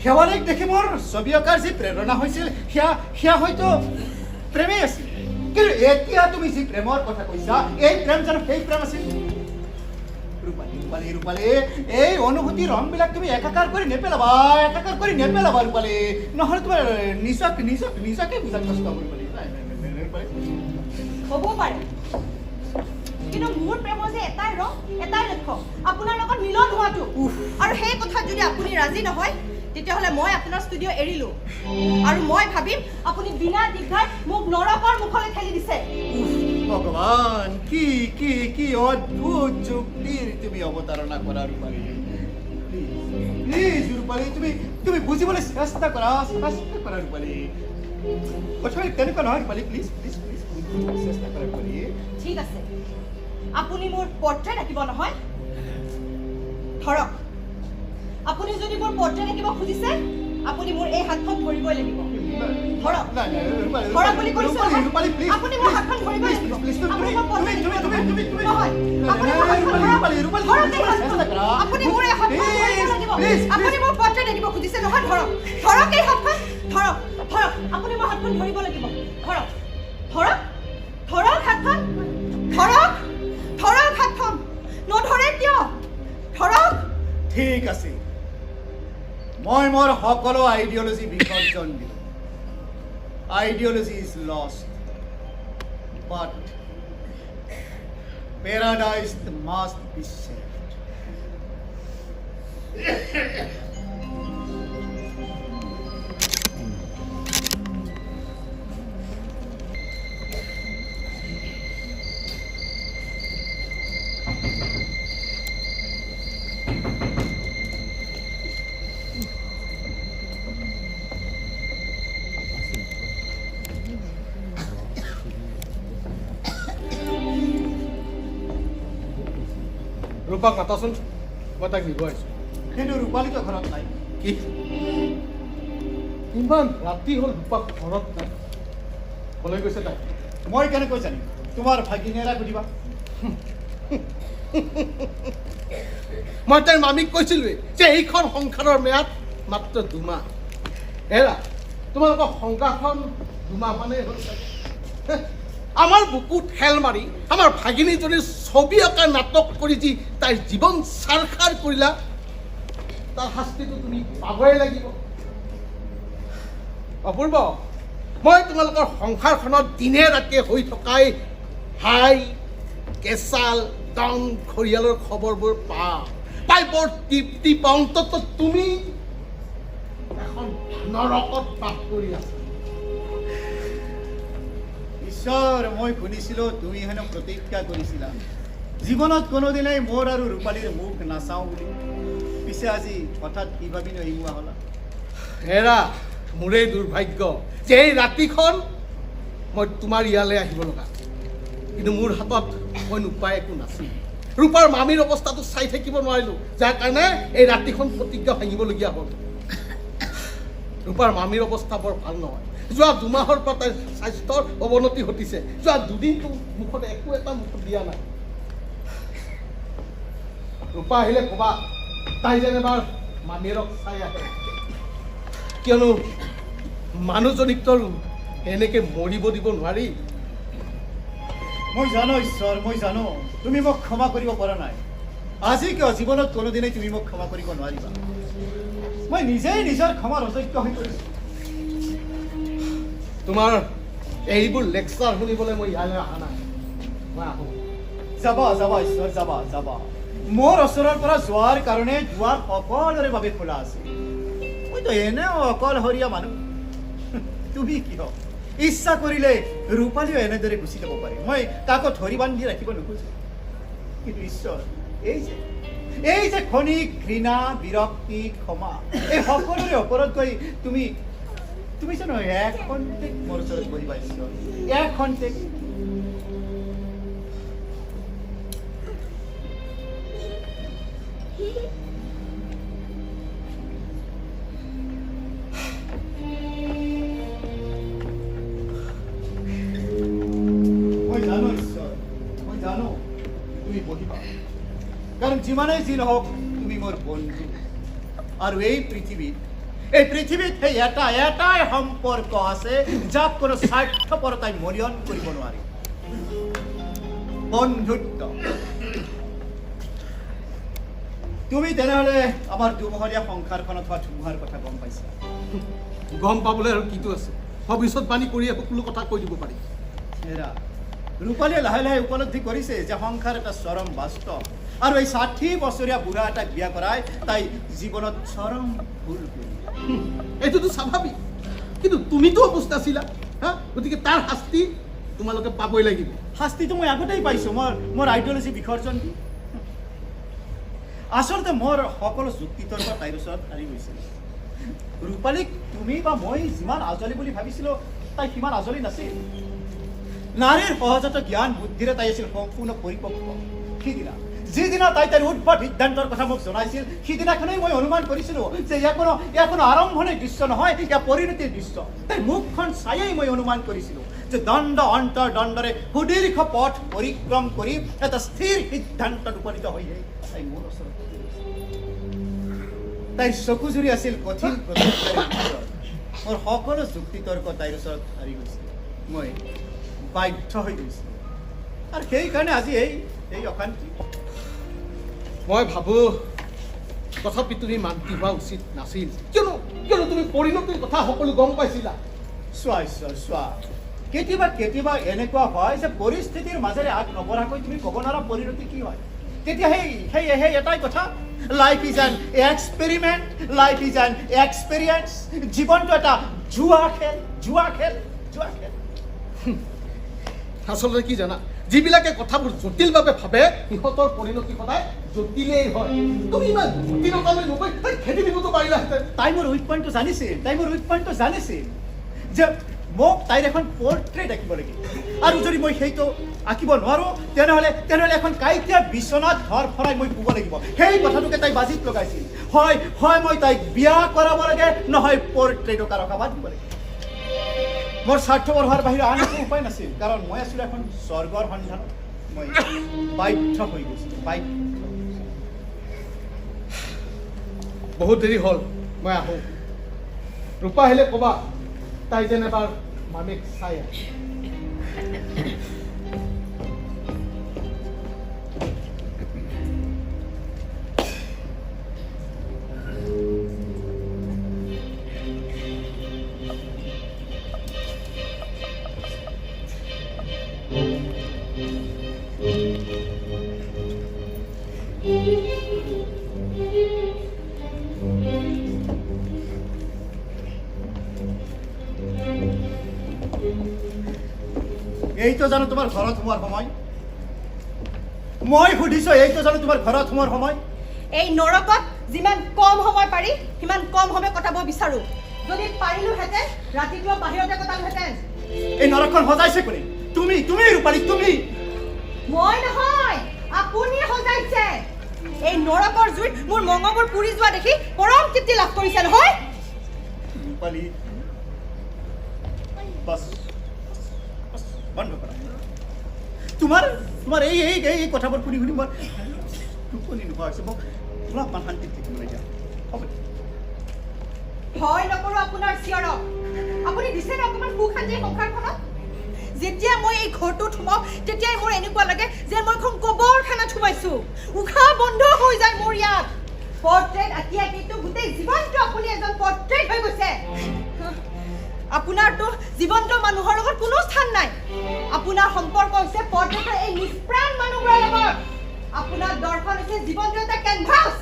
শেৱালিক দেখি মোৰ ছবি অঁকাৰ যি প্ৰেৰণা হৈছিল সেয়া হয়তো প্ৰেমেই আছিল কিন্তু এতিয়া তুমি যি প্ৰেমৰ কথা কৈছা এই প্ৰেম জানো সেই প্ৰেম আছিল ৰূপালী এই অনুভূতিৰ ৰংবিলাক তুমি একাকাৰ কৰি নেপেলাবা ৰূপালী নহ'লে তোমাৰ নিজকে বুজাত কষ্ট হ'ব ৰূপালী হ'ব পাৰে কিন্তু মোৰ প্ৰেমৰ যে এটাই ৰং এটাই লক্ষ্য আপোনাৰ লগত মিলন হোৱাটো আৰু সেই কথাত যদি আপুনি ৰাজি নহয় তেতিয়াহ'লে মই আপোনাৰ ষ্টুডিঅ' এৰিলোঁ আৰু মই ভাবিম আপুনি বিনা দীঘাই মোক নৰকৰ মুখলৈ ঠেলি দিছে ভগৱান কি অদ্ভুত যুক্তিৰ তুমি অৱতাৰণা কৰা ৰূপালী প্লিজ ৰূপালী তুমি বুজিবলৈ চেষ্টা কৰা ৰূপালী প্ৰথমে তেনেকুৱা নহয় ৰূপালী প্লিজ চেষ্টা কৰা ৰূপালী ঠিক আছে আপুনি মোৰ পৰ্ট্ৰেট আঁকিব নহয় ধৰক আপুনি যদি মোৰ পৰ্ট্ৰেট আঁকিব খুজিছে আপুনি মোৰ এই হাতখন ধৰিবই লাগিব ধৰক বুলি কৈছো আপুনি মোৰ হাতখন ধৰিবই লাগিব আপুনি মোৰ এই হাতখন ধৰিব লাগিব আপুনি মোৰ পৰ্ট্ৰেট আঁকিব খুজিছে নহয় ধৰক এই হাতখন ধৰক আপুনি মোৰ হাতখন ধৰিব লাগিব ধৰক হাতখন নধৰে কিয় ধৰক ঠিক আছে মই মোৰ সকলো আইডিঅলজি বিসৰ্জন দিলোঁ ideology is lost but paradise must be saved ৰূপাক মাতাচোন মই তাক নিব আহিছোঁ কিন্তু ৰূপালীটো ঘৰত নাই কি ইমান ৰাতি হ'ল ৰূপাক ঘৰত নাই কলৈ গৈছে তাই মই কেনেকৈ জানিম তোমাৰ ভাগিনীয়েৰা সুধিবা মই তাইৰ মামীক কৈছিলোঁৱেই যে এইখন সংসাৰৰ ম্যাদ মাত্ৰ 2 মাহ হেৰা তোমালোকৰ সংসাৰখন 2 মাহ মানেই হ'ল আমাৰ বুকুত হেল মাৰি আমাৰ ভাগিনীজনীৰ ছবি অঁকা নাটক কৰি যি তাইৰ জীৱন ছাৰখাৰ কৰিলা তাৰ শাস্তিটো তুমি পাবই লাগিব অপূৰ্ব মই তোমালোকৰ সংসাৰখনত দিনে ৰাতিয়ে হৈ থকাই হাই কেঁচাল ডং ঘৰিয়ালৰ খবৰবোৰ পাই বৰ তৃপ্তি পাওঁ অন্তত তুমি এখন নৰকত বাস কৰি আছা ঈশ্বৰ মই শুনিছিলোঁ তুমি হেনো প্ৰতিজ্ঞা কৰিছিলা জীৱনত কোনোদিনাই মোৰ আৰু ৰূপালীৰ মুখ নাচাওঁ বুলি পিছে আজি হঠাৎ কি ভাবি নোহোৱা হ'লা হেৰা মোৰেই দুৰ্ভাগ্য যে এই ৰাতিখন মই তোমাৰ ইয়ালৈ আহিব লগা, কিন্তু মোৰ হাতত মই উপায় একো নাছিল। ৰূপাৰ মামীৰ অৱস্থাটো চাই থাকিব নোৱাৰিলোঁ, যাৰ কাৰণে এই ৰাতিখন প্ৰতিজ্ঞা ভাঙিবলগীয়া হ'ল। ৰূপাৰ মামীৰ অৱস্থা বৰ ভাল নহয়। যোৱা 2 মাহৰ পৰা তাইৰ স্বাস্থ্যৰ অৱনতি ঘটিছে। যোৱা 2 দিনটো মুখত একো এটা মুখত দিয়া নাই। ৰূপা আহিলে ক'বা তাই যেন এবাৰ মামীৰক চাই আহে, কিয়নো মানুহজনীকতো এনেকৈ মৰিব দিব নোৱাৰি। মই জানো ঈশ্বৰ, মই জানো তুমি মোক ক্ষমা কৰিব পৰা নাই। আজি কিয় জীৱনত কোনোদিনেই তুমি মোক ক্ষমা কৰিব নোৱাৰিবা। মই নিজেই নিজৰ ক্ষমাৰ অযোগ্য হৈ পৰিছোঁ। তোমাৰ এইবোৰ লেকচাৰ শুনিবলৈ মই ইয়ালৈ অহা নাই। মই আহোঁ। যাবা যাবা ঈশ্বৰ, যাবা যাবা। মোৰ ওচৰৰ পৰা যোৱাৰ কাৰণে দুৱাৰ সকলোৰে বাবে খোলা আছে। মইতো এনেও অকলশৰীয়া মানুহ। তুমি কিয় ইচ্ছা কৰিলে ৰূপালীও এনেদৰে গুচি যাব পাৰে। মই তাকো ধৰি বান্ধি ৰাখিব নোখোজো। কিন্তু ঈশ্বৰ, এই যে ক্ষণিক ঘৃণা, বিৰক্তি, ক্ষমা, এই সকলোৰে ওপৰত গৈ তুমি জানো এখন্তেক মোৰ ওচৰত বহিবা ঈশ্বৰ, এখন্তেক। মই জানো ঈশ্বৰ, মই জানো তুমি বহিবা, কাৰণ যিমানেই যি নহওক তুমি মোৰ বন্ধু। আৰু এই পৃথিৱীত সেই এটাই সম্পৰ্ক আছে যাক কোনো স্বাৰ্থপৰতাই মূল্যায়ন কৰিব নোৱাৰি, বন্ধুত্ব। তুমি তেনেহ'লে আমাৰ 2-মহলীয়া সংসাৰখনত হোৱা ধুমুহাৰ কথা গম পাইছা? গম পাবলৈ আৰু কিটো আছে, ভৱিষ্যতবাণী কৰি সকলো কথা কৈ দিব পাৰি। হেৰা, ৰূপালীয়ে লাহে লাহে উপলব্ধি কৰিছে যে সংসাৰ এটা চৰম বাস্তৱ, আৰু এই 60 বছৰীয়া বুঢ়া এটাক বিয়া কৰাই তাই জীৱনত চৰম ভুল কৰিলে। এইটোতো স্বাভাৱিক, কিন্তু তুমিতো অৱস্থা আছিলা, হা? গতিকে তাৰ শাস্তি তোমালোকে পাবই লাগিব। শাস্তিটো মই আগতেই পাইছোঁ, মোৰ আইডিঅলজি বিসৰ্জন দি। আচলতে মোৰ সকলো যুক্তিতৰ্ক তাইৰ ওচৰত হাৰি গৈছিল। ৰূপালীক তুমি বা মই যিমান আজলি বুলি ভাবিছিলোঁ, তাই সিমান আজলি নাছিল। নাৰীৰ সহজত জ্ঞান বুদ্ধিৰে তাই আছিল সম্পূৰ্ণ পৰিপক্ক। যিদিনা তাই তাইৰ উদ্ভট সিদ্ধান্তৰ কথা মোক জনাইছিল, সিদিনাখনেই মই অনুমান কৰিছিলোঁ যে ইয়াৰ কোনো আৰম্ভণিৰ দৃশ্য নহয়, ইয়াৰ পৰিণতিৰ দৃশ্য। তাইৰ মুখখন চায়েই মই অনুমান কৰিছিলোঁ যে দণ্ড অন্তৰ্দণ্ডৰে সুদীৰ্ঘ পথ পৰিক্ৰম কৰি এটা স্থিৰ সিদ্ধান্তত উপনীত হৈহে তাই মোৰ ওচৰত তাইৰ চকুজুৰি আছিল কঠিন প্ৰতিক্ৰিয়াৰ ভিতৰত। মোৰ সকলো যুক্তিতৰ্ক তাইৰ ওচৰত হাৰি গৈছিল। মই বাধ্য হৈ গৈছিলোঁ, আৰু সেইকাৰণে আজি এই অশান্তি। মই ভাবোঁ তথাপি তুমি মান্তি হোৱা উচিত নাছিল, কিয়নো তুমি পৰিণতিৰ কথা সকলো গম পাইছিলা। চোৱা ঈশ্বৰ, চোৱা, কেতিয়াবা এনেকুৱা হয় যে পৰিস্থিতিৰ মাজেৰে আগ নবঢ়াকৈ তুমি ক'ব নোৱাৰা পৰিণতি কি হয়। তেতিয়া সেই এটাই কথা, life is an experiment, life is an experience. জীৱনটো এটা জুৱা খেল। আচলতে কি জানা, যিবিলাকে কথাবোৰ জটিলভাৱে ভাবে সিহঁতৰ পৰিণতি সদায় জটিলেই হয়। তুমি ইমান জটিলতালৈ নগৈ তাই খেদি দিবতো পাৰিলাহেঁতেন। তাই মোৰ উইক পইণ্টটো জানিছিল যে মোক তাইৰ এখন পৰ্ট্ৰেট আঁকিব লাগিব, আৰু যদি মই সেইটো আঁকিব নোৱাৰোঁ তেনেহ'লে এখন কাইটীয়া বিচনাত ঘৰ ফৰাই মই শুব লাগিব। সেই কথাটোকে তাই বাজিত লগাইছিল। হয় মই তাইক বিয়া কৰাব লাগে, নহয় পৰ্ট্ৰেটক ৰখাব দিব লাগে। মোৰ স্বাৰ্থপৰ হোৱাৰ বাহিৰে আন একো উপায় নাছিল, কাৰণ মই আছিলোঁ এখন স্বৰ্গৰ সন্ধানত। মই বাধ্য হৈ গৈছিলোঁ। বহুত দেৰি হ'ল, মই আহোঁ। ৰূপা আহিলে ক'বা তাই যেন এবাৰ মামীক চাই আহে। এইটো জানো তোমাৰ ঘৰত সোমোৱাৰ সময়? মই সুধিছোঁ, এইটো জানো তোমাৰ ঘৰত সোমোৱাৰ সময়? এই নৰকত যিমান কম সময় পাৰি সিমান কম সময় কটাব বিচাৰোঁ। যদি পাৰিলোহেঁতেন ৰাতিটো বাহিৰতে কটালোহেঁতেন, এই নৰকখন সজাইছে কোনে? তুমি ৰূপালী, তুমি। মই নহয়, আপুনি সজাইছে। এই নৰকৰ জুইত মোৰ মঙবোৰ পুৰি যোৱা দেখি পৰম তৃপ্তি লাভ কৰিছে নহয়? ৰূপালী, বাছ বন্ধ কৰা। তোমাৰ এই কথাবোৰ শুনি মই টোপনি নোহোৱা হৈছে। মোক অলপমান শান্তিত থাকিব লাগে। হ'ব দে। ভয় নকৰোঁ আপোনাৰ চিঞৰক। আপুনি দিছে নে অকণমান সুখ শান্তি সংসাৰখনত? যেতিয়া মই এই ঘৰটোত সোমাওঁ তেতিয়াই মোৰ এনেকুৱা লাগে যে মই এখন কবৰখানাত সোমাইছোঁ। উশাহ বন্ধ হৈ যায় মোৰ ইয়াত। পৰ্ট্ৰেট আঁকি আঁকিটো গোটেই জীৱনটো আপুনি এজন পৰ্ট্ৰেট হৈ গৈছে। আপোনাৰতো জীৱন্ত মানুহৰ লগত কোনো স্থান নাই। আপোনাৰ সম্পৰ্ক হৈছে পৰ্ট্ৰেটৰ এই নিষ্প্ৰাণ মানুহবোৰৰ লগত। আপোনাৰ দৰ্শন হৈছে জীৱন্ত এটা কেনভাছ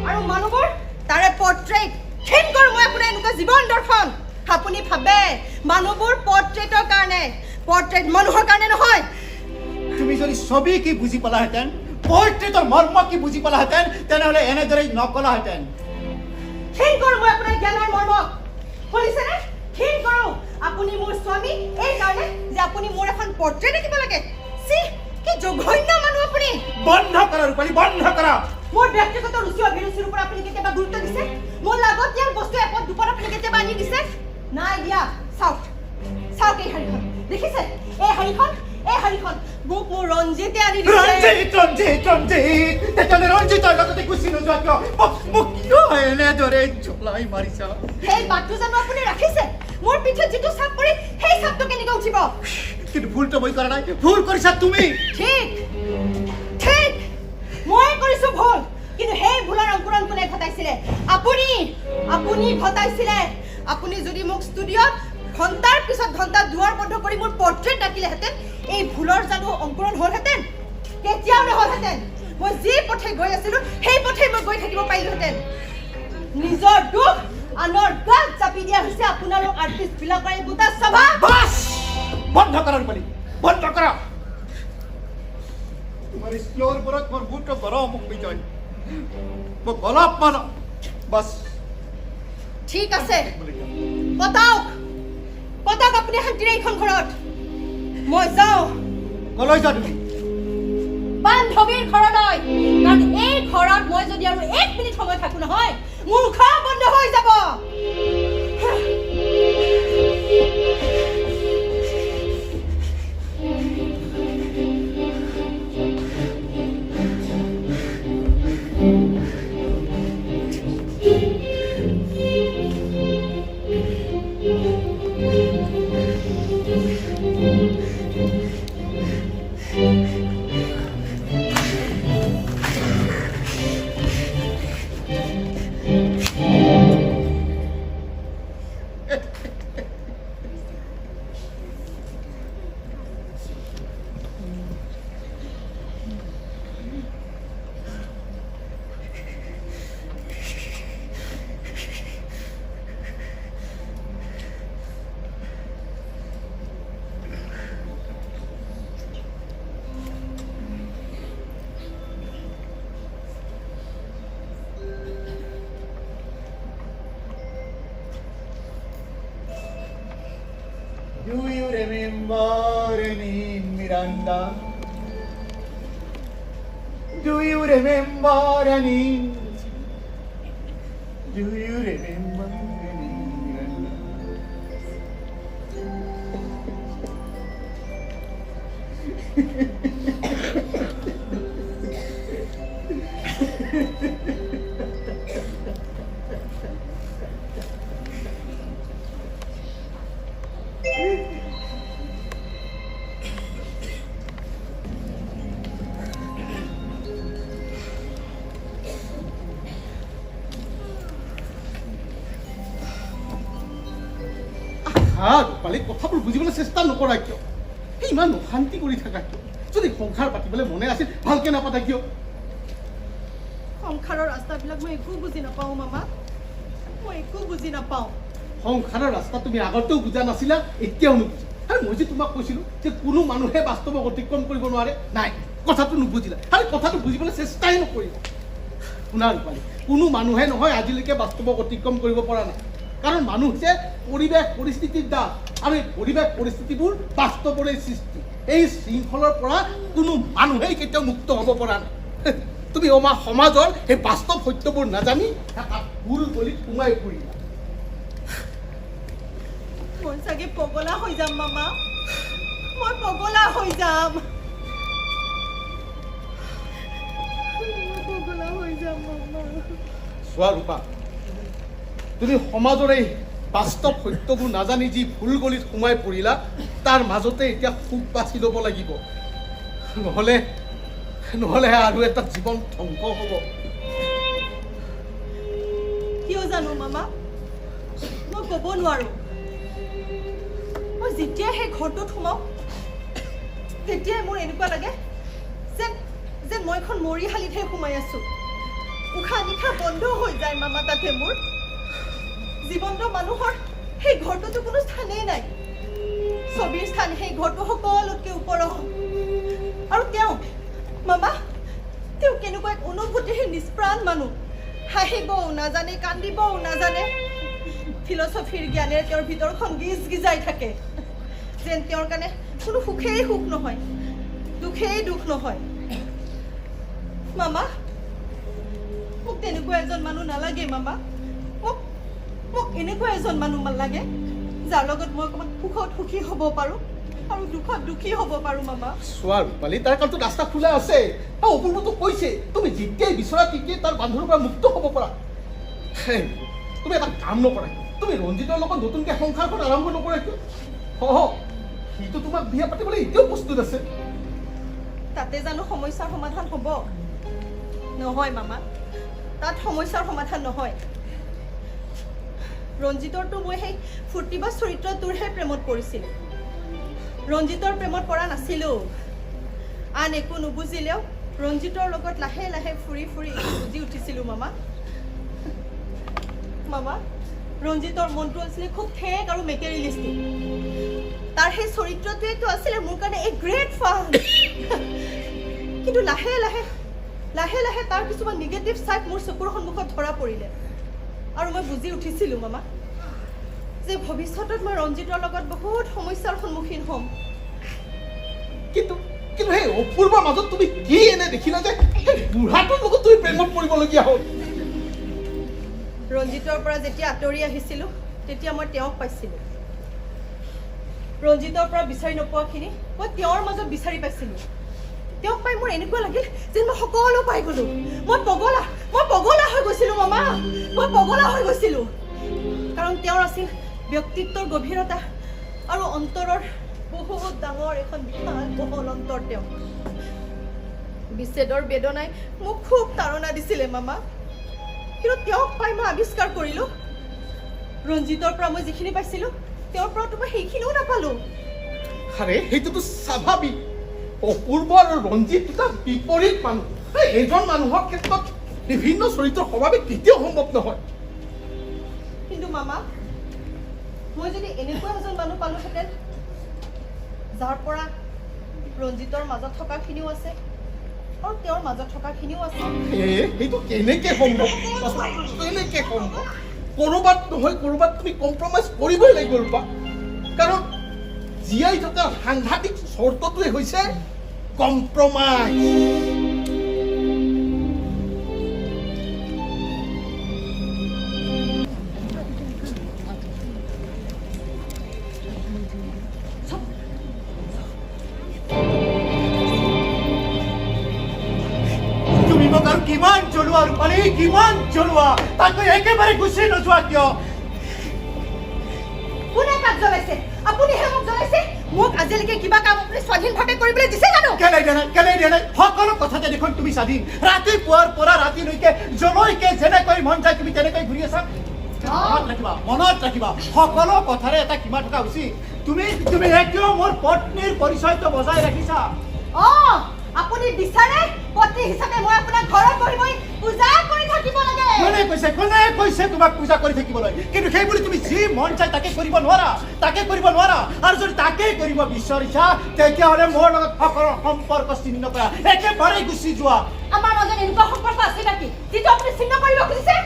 আৰু মানুহবোৰ তাৰে পৰ্ট্ৰেট। ঘিণ কৰোঁ মই আপোনাৰ এনেকুৱা জীৱন দৰ্শন। আপুনি ভাবে মানুহবোৰ পৰ্ট্ৰেটৰ কাৰণে, পৰ্ট্ৰেট মানুহৰ কাৰণে নহয়। তুমি যদি ছবি কি বুজি পালাহেঁতেন, পৰ্ট্ৰেটৰ মৰ্ম কি বুজি পালাহেঁতেন, তেনেহ'লে এনেদৰে নকলাহেঁতেন। ঘিণ কৰোঁ মই আপোনাৰ জ্ঞানৰ মৰ্ম। শুনিছেনে? ঘিণ কৰোঁ। আপুনি মোৰ স্বামী এই কাৰণে যে আপুনি মোৰ এখন পৰ্ট্ৰেট আঁকিব লাগে। চি, কি জঘন্য মানুহ আপুনি। বন্ধ কৰা ৰূপালী, বন্ধ কৰা। মোৰ ব্যক্তিগত ৰুচি অভিৰুচিৰ ওপৰত আপুনি কেতিয়াবা গুৰুত্ব দিছে? মোৰ লাগতিয়াল বস্তু এপদ দুপদ আপুনি কেতিয়াবা আনি দিছে? নাই দিয়া। চাওক এই শাড়ীখন দেখিছে? এই শাড়ীখন মোক মোৰ ৰঞ্জিতে আনি দিছে। তেতিয়াহ'লে ৰঞ্জিতৰ লগতে গুচি নোযোৱা কিয়? মোক কিয় এনেদৰে জ্বলাই মাৰিছা? সেই বাটটো জানো আপুনি ৰাখিছে? মোৰ পিঠিত যিটো চাপ পৰি সেই চাপটো কেনেকৈ উঠিব? কিন্তু ভুলটো মই কৰা নাই, ভুল কৰিছা তুমি। ঠিক মই কৰিছো ভুল, কিন্তু সেই ভুলৰ অংকুৰণ কোনে ঘটাইছিলে? আপুনি ঘটাইছিলে। আপুনি যদি মোক ষ্টুডিঅ'ত ঘণ্টাৰ পিছত ঘণ্টা দুৱাৰ বন্ধ কৰি মোৰ পৰ্ট্ৰেট আঁকিলেহেঁতেন, এই ভুলৰ জানো অংকুৰণ হ'লহেঁতেন? কেতিয়াও নহ'লহেঁতেন। মই যি পথে গৈ আছিলো সেই পথে মই গৈ থাকিব পাৰিলোহেঁতেন। নিজৰ দুখ আনৰ গাত চাপি দিয়া হৈছে আপোনালোক আৰ্টিষ্টবিলাকৰ এই বুটা স্বভাৱ। বাছ বন্ধ কৰা ৰূপালী, বন্ধ কৰা। তোমাৰ স্কুলৰ ওপৰত মোৰ বুটটো গৰম হৈ যায়। মোক অলপমান বাছ। ঠিক আছে, পতাওক আপুনি শান্তিৰে এইখন ঘৰত। মই যাওঁ। কলৈ যোৱা তুমি? বান্ধৱীৰ ঘৰলৈ। কাৰণ এই ঘৰত মই যদি আৰু 1 মিনিট সময় থাকো নহয়, মোৰ উশাহ বন্ধ হৈ যাব। Do you remember any Miranda? Do you remember any? Do you remember any Miranda? ৰূপালী, কথাবোৰ বুজিবলৈ চেষ্টা নকৰা কিয়? ইমান অশান্তি কৰি থাকা কিয়? যদি সংসাৰ পাতিবলৈ মনে আছিল ভালকে নাপাতা কিয়? সংসাৰৰ ৰাস্তাবিলাক মই একো বুজি নাপাওঁ মামা, মই একো বুজি নাপাওঁ। সংসাৰৰ ৰাস্তা তুমি আগতেও বুজা নাছিলা, এতিয়াও নুবুজা। আৰু মই যে তোমাক কৈছিলো যে কোনো মানুহে বাস্তৱক অতিক্ৰম কৰিব নোৱাৰে, নাই, কথাটো নুবুজিলা আৰু কথাটো বুজিবলৈ চেষ্টাই নকৰিব। শুনা ৰূপালী, কোনো মানুহে নহয় আজিলৈকে বাস্তৱক অতিক্ৰম কৰিব পৰা নাই। কাৰণ মানুহ হৈছে পৰিৱেশ পৰিস্থিতিৰ দাস। আৰু এই পৰিৱেশ পৰিস্থিতিবোৰ বাস্তৱৰে সৃষ্টি। এই শৃংখলৰ পৰা কোনো মানুহেই কেতিয়াও মুক্ত হ'ব পৰা নাই। তুমি আমাৰ সমাজৰ সেই বাস্তৱ সত্যবোৰ নাজানি এটা ভুল গলিত সোমাই পৰিলা। মই চাগে পগলা হৈ যাম মামা, মই পগলা হৈ যাম, পগলা হৈ যাম মামা। চোৱা ৰূপা, তুমি সমাজৰ এই বাস্তৱ সত্যবোৰ নাজানি যি ভুল গলিত সোমাই পৰিলা, তাৰ মাজতে এতিয়া সুখ বাছি ল'ব লাগিব, নহ'লে আৰু এটা জীৱন ধ্বংস হ'ব। কিয় জানো মামা, মই ক'ব নোৱাৰো। মই যেতিয়া সেই ঘৰটোত সোমাওঁ তেতিয়াই মোৰ এনেকুৱা লাগে যেন মই এখন মৰিশালিতহে সোমাই আছো। উশাহ নিশাহ বন্ধ হৈ যায় মামা। তাতে মোৰ জীৱন্ত মানুহৰ সেই ঘৰটোতো কোনো স্থানেই নাই। ছবিৰ স্থান সেই ঘৰটো সকলোতকৈ ওপৰত। আৰু তেওঁ মামা, তেওঁ কেনেকুৱা এক অনুভূতিৰ নিষ্প্ৰাণ মানুহ। হাঁহিবও নাজানে, কান্দিবও নাজানে। ফিলচফিৰ জ্ঞানেৰে তেওঁৰ ভিতৰখন গিজ গিজাই থাকে, যেন তেওঁৰ কাৰণে কোনো সুখেই সুখ নহয়, দুখেই দুখ নহয়। মামা, মোক তেনেকুৱা এজন মানুহ নালাগে মামা। মোক এনেকুৱা এজন মানুহ লাগে যাৰ লগত মই অকণমান সুখত সুখী হ'ব পাৰোঁ আৰু দুখত দুখী হ'ব পাৰোঁ মামা। চোৱা ৰূপালী, তাৰ কাৰণেতো ৰাস্তা খোলা আছে। অপূৰ্বটো কৈছে তুমি যেতিয়াই বিচৰা তেতিয়াই তাৰ বান্ধোনৰ পৰা মুক্ত হ'ব পাৰা। তুমি এটা কাম নকৰা, তুমি ৰঞ্জিতৰ লগত নতুনকৈ সংসাৰখন আৰম্ভ নকৰা কিয়? সিটো তোমাক বিয়া পাতিবলৈ এতিয়াও প্ৰস্তুত আছে। তাতে জানো সমস্যাৰ সমাধান হ'ব? নহয় মামা, তাত সমস্যাৰ সমাধান নহয়। ৰঞ্জিতৰটো মই সেই ফূৰ্তিবাজ চৰিত্ৰটোৰহে প্ৰেমত পৰিছিলোঁ। ৰঞ্জিতৰ প্ৰেমত পৰা নাছিলোঁ। আন একো নুবুজিলেও ৰঞ্জিতৰ লগত লাহে লাহে ফুৰি ফুৰি বুজি উঠিছিলোঁ মামা। মামা, ৰঞ্জিতৰ মনটো আছিলে খুব ঠেক আৰু মেটেৰিয়েলিষ্টিক। তাৰ সেই চৰিত্ৰটোৱেতো আছিলে মোৰ কাৰণে এক গ্ৰেট ফান। কিন্তু লাহে লাহে তাৰ কিছুমান নিগেটিভ ছাইড মোৰ চকুৰ সন্মুখত ধৰা পৰিলে। আৰু মই বুজি উঠিছিলোঁ মামা যে ভৱিষ্যতত মই ৰঞ্জিতৰ লগত বহুত সমস্যাৰ সন্মুখীন হ'ম। কিন্তু সেই অপূৰ্বৰ মাজত তুমি কি এনে দেখিলা যে বুঢ়াটোৰ লগত তুমি প্ৰেমত পৰিবলগীয়া হ'ল? ৰঞ্জিতৰ পৰা যেতিয়া আঁতৰি আহিছিলোঁ তেতিয়া মই তেওঁক পাইছিলোঁ। ৰঞ্জিতৰ পৰা বিচাৰি নোপোৱাখিনি মই তেওঁৰ মাজত বিচাৰি পাইছিলোঁ। তেওঁক পাই মোৰ এনেকুৱা লাগিল যেন মই সকলো পাই গ'লোঁ। মই পগলা হৈ গৈছিলোঁ মামা, মই পগলা হৈ গৈছিলোঁ। কাৰণ তেওঁৰ আছিল ব্যক্তিত্বৰ গভীৰতা আৰু অন্তৰৰ বহুত ডাঙৰ এখন বিশাল বহল অন্তৰ। তেওঁ বিচ্ছেদৰ বেদনাই মোক খুব তাৰণা দিছিলে মামা। কিন্তু তেওঁক পাই মই আৱিষ্কাৰ কৰিলোঁ ৰঞ্জিতৰ পৰা মই যিখিনি পাইছিলোঁ তেওঁৰ পৰাতো মই সেইখিনিও নাপালোঁ। আৰে সেইটোতো স্বাভাৱিক। অপূৰ্ব আৰু ৰঞ্জিত দুটা বিপৰীত মানুহ। এজন মানুহৰ ক্ষেত্ৰত বিভিন্ন চৰিত্ৰৰ স্বাভাৱিক কেতিয়াও সম্ভৱ নহয়। কিন্তু মামা, মই যদি এনেকুৱা এজন মানুহ পালোহেঁতেন যাৰ পৰা ৰঞ্জিতৰ মাজত থকাখিনিও আছে আৰু তেওঁৰ মাজত থকাখিনিও আছে। সেইটো কেনেকৈ সম্ভৱ? কেনেকৈ সম্ভৱ? ক'ৰবাত নহয় ক'ৰবাত তুমি কম্প্ৰমাইজ কৰিবই লাগিব ৰূপা। কাৰণ জীয়াই থকাৰ সাংঘাতিক চৰ্তটোৱে হৈছে কম্প্ৰমাইজ। তুমি মোক আৰু কিমান জ্বলোৱা ৰূপালী, কিমান জ্বলোৱা? তাকৈ একেবাৰে গুচি নোযোৱা কিয়? কোনে কাক জ্বলাইছে? আপুনিহে মোক জ্বলাইছে। মোক আজিলৈকে কিবা কাম আপুনি স্বাধীনভাৱে কৰিবলৈ দিছে জানো? কেলে দিয়া নাই? সকলো কথাতে দেখোন তুমি স্বাধীন। ৰাতিপুৱাৰ পৰা ৰাতিলৈকে জলৈকে যেনেকৈ মন যায় তুমি তেনেকৈ ঘূৰি আছা। মনত ৰাখিবা সকলো কথাৰে এটা সীমা থকা উচিত। তুমি এতিয়াও মোৰ পত্নীৰ পৰিচয়টো বজাই ৰাখিছা। আপুনি বিচাৰে পত্নী হিচাপে মই আপোনাক ঘৰত বহি বহি পূজা কৰি থাকিব লাগে? কোনে কৈছে তোমাক পূজা কৰি থাকিবলৈ? কিন্তু সেই বুলি তুমি যি মন যায় তাকে কৰিব নোৱাৰা। আৰু যদি তাকে কৰিব বিচাৰিছা তেতিয়াহ'লে মোৰ লগত সকলো সম্পৰ্ক ছিন্ন কৰা, একেবাৰে গুচি যোৱা। আমাৰ মাজত এনেকুৱা সম্পৰ্ক আছে নেকি যিটো আপুনি ছিন্ন কৰিব খুজিছে?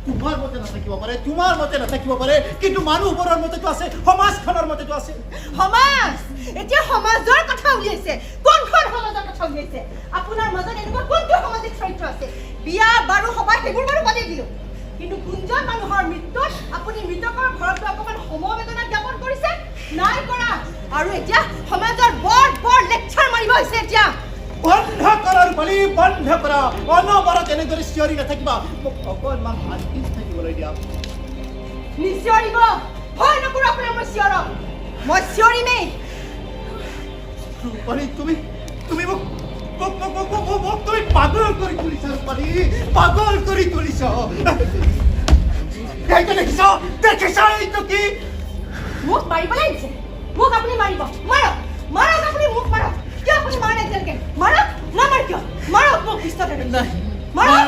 তোমাৰ মতে নাথাকিব পাৰে, তোমাৰ মতে নাথাকিব পাৰে, কিন্তু মানুহবোৰৰ মতেতো আছে, সমাজখনৰ মতেতো আছে। সমাজ এতিয়া সমাজৰ কথা উলিয়াইছে, কোনখন সমাজৰ কথা উলিয়াইছে? আপোনাৰ মাজত এনেকুৱা কোনটো সামাজিক চৰিত্ৰ আছে? বিয়া বাৰু সবাই সেইবোৰ বাৰু বাদেই দিলোঁ, কিন্তু কোনজন মানুহৰ মৃত্যুত আপুনি মৃতকৰ ঘৰত অকণমান সমবেদনা জ্ঞাপন কৰিছে? নাই কৰা। আৰু এতিয়া সমাজৰ বৰ বৰ লেকচাৰ মাৰিব হৈছে। এতিয়া বন্ধ কৰাৰ বলি বন্ধ কৰা, অনবৰত এনেদৰে চিঞৰি নাথাকিবা, মোক অকণমান শান্তিত থাকিবলৈ দিয়া। নিচিঞৰিব, ভয় নকৰোঁ আপোনাৰ মই চিঞৰক, মই চিঞৰিমেই। ৰূপালী, তুমি মোক তুমি পাগল কৰি তুলিছা ৰূপালী, পাগল কৰি তুলিছ। এইটো দেখিছ এইটো কি? মোক মাৰিবলৈ আহিছে, মোক আপুনি মাৰিব, মাৰক মাৰক, আপুনি মোক মাৰক। কিয় আপুনি মাৰা নাই এতিয়ালৈকে? মাৰক, নামাৰ কিয়? মাৰক মোক পিষ্টলেৰে, মাৰক।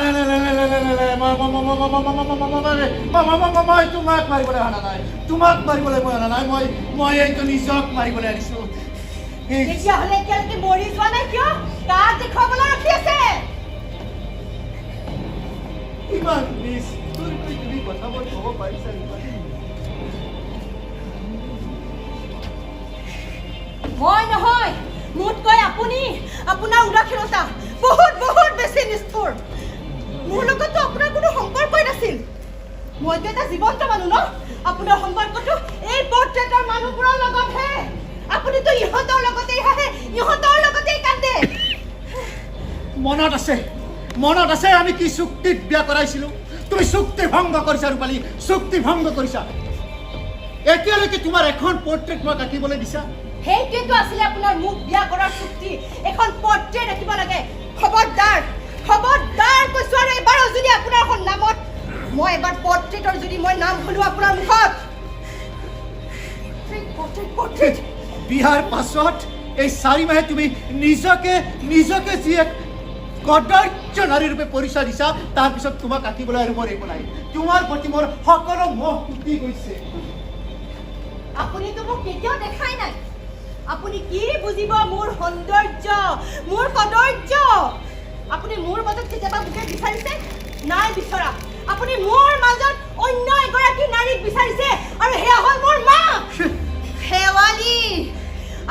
মই তোমাক মাৰিবলৈ অনা নাই, তোমাক মাৰিবলৈ মই অনা নাই, মই এইটো নিজক মাৰিবলৈ আনিছো। তেতিয়াহ'লে এতিয়ালৈকে মৰি যোৱা নাই কিয়? তাত দেখুৱাবলৈ ৰখি আছে। ইমান নিষ্ঠুৰকৈ তুমি কথাবোৰ ক'ব পাৰিছা ৰূপালী? হয় নহয়, মোতকৈ আপুনি, আপোনাৰ উদাসীনতা বহুত বহুত বেছি নিষ্ঠুৰ। মোৰ লগততো আপোনাৰ কোনো সম্পৰ্কই নাছিল, মইতো এটা জীৱন্ত মানুহ ন। আপোনাৰ সম্পৰ্কটো এই পৰ্ট্ৰেটৰ মানুহবোৰৰ লগতহে। আপুনিতো ইহঁতৰ লগতেই হাঁহে, ইহঁতৰ লগতেই কান্দে। মনত আছে আমি কি চুক্তিত বিয়া কৰাইছিলো? তুমি চুক্তি ভংগ কৰিছা ৰূপালী, চুক্তি ভংগ কৰিছা। এতিয়ালৈকে তোমাৰ এখন পৰ্ট্ৰেট মই আঁকিবলৈ দিছা? সেইটোৱেতো আছিলে আপোনাৰ মোক বিয়া কৰাৰ চুক্তি, এখন পৰ্ট্ৰেট আঁকিব লাগে। খবৰদাৰ খবৰদাৰ কৈছো, আৰু এবাৰো যদি আপোনাৰ এখন নামত মই এবাৰ পৰ্ট্ৰেটৰ যদি মই নাম শুনো আপোনাৰ মুখত, পৰ্ট্ৰেট বিয়াৰ পাছত এই 4 মাহে তুমি নিজকে যি এক কদৰ্য নাৰী ৰূপে পৰিচয় দিছা, তাৰপিছত তোমাক আঁকিবলৈ আৰু মোৰ একো নাই। তোমাৰ প্ৰতি মোৰ সকলো মোহ উটি গৈছে। আপুনিতো মোক কেতিয়াও দেখাই নাই। আপুনি কি বুজিব মোৰ সৌন্দৰ্য, মোৰ কদৰ্য? আপুনি মোৰ মাজত কেতিয়াবা মোকে বিচাৰিছে? নাই বিচৰা। আপুনি মোৰ মাজত অন্য এগৰাকী নাৰীক বিচাৰিছে, আৰু সেয়া হ'ল মোৰ মা শেৱালী।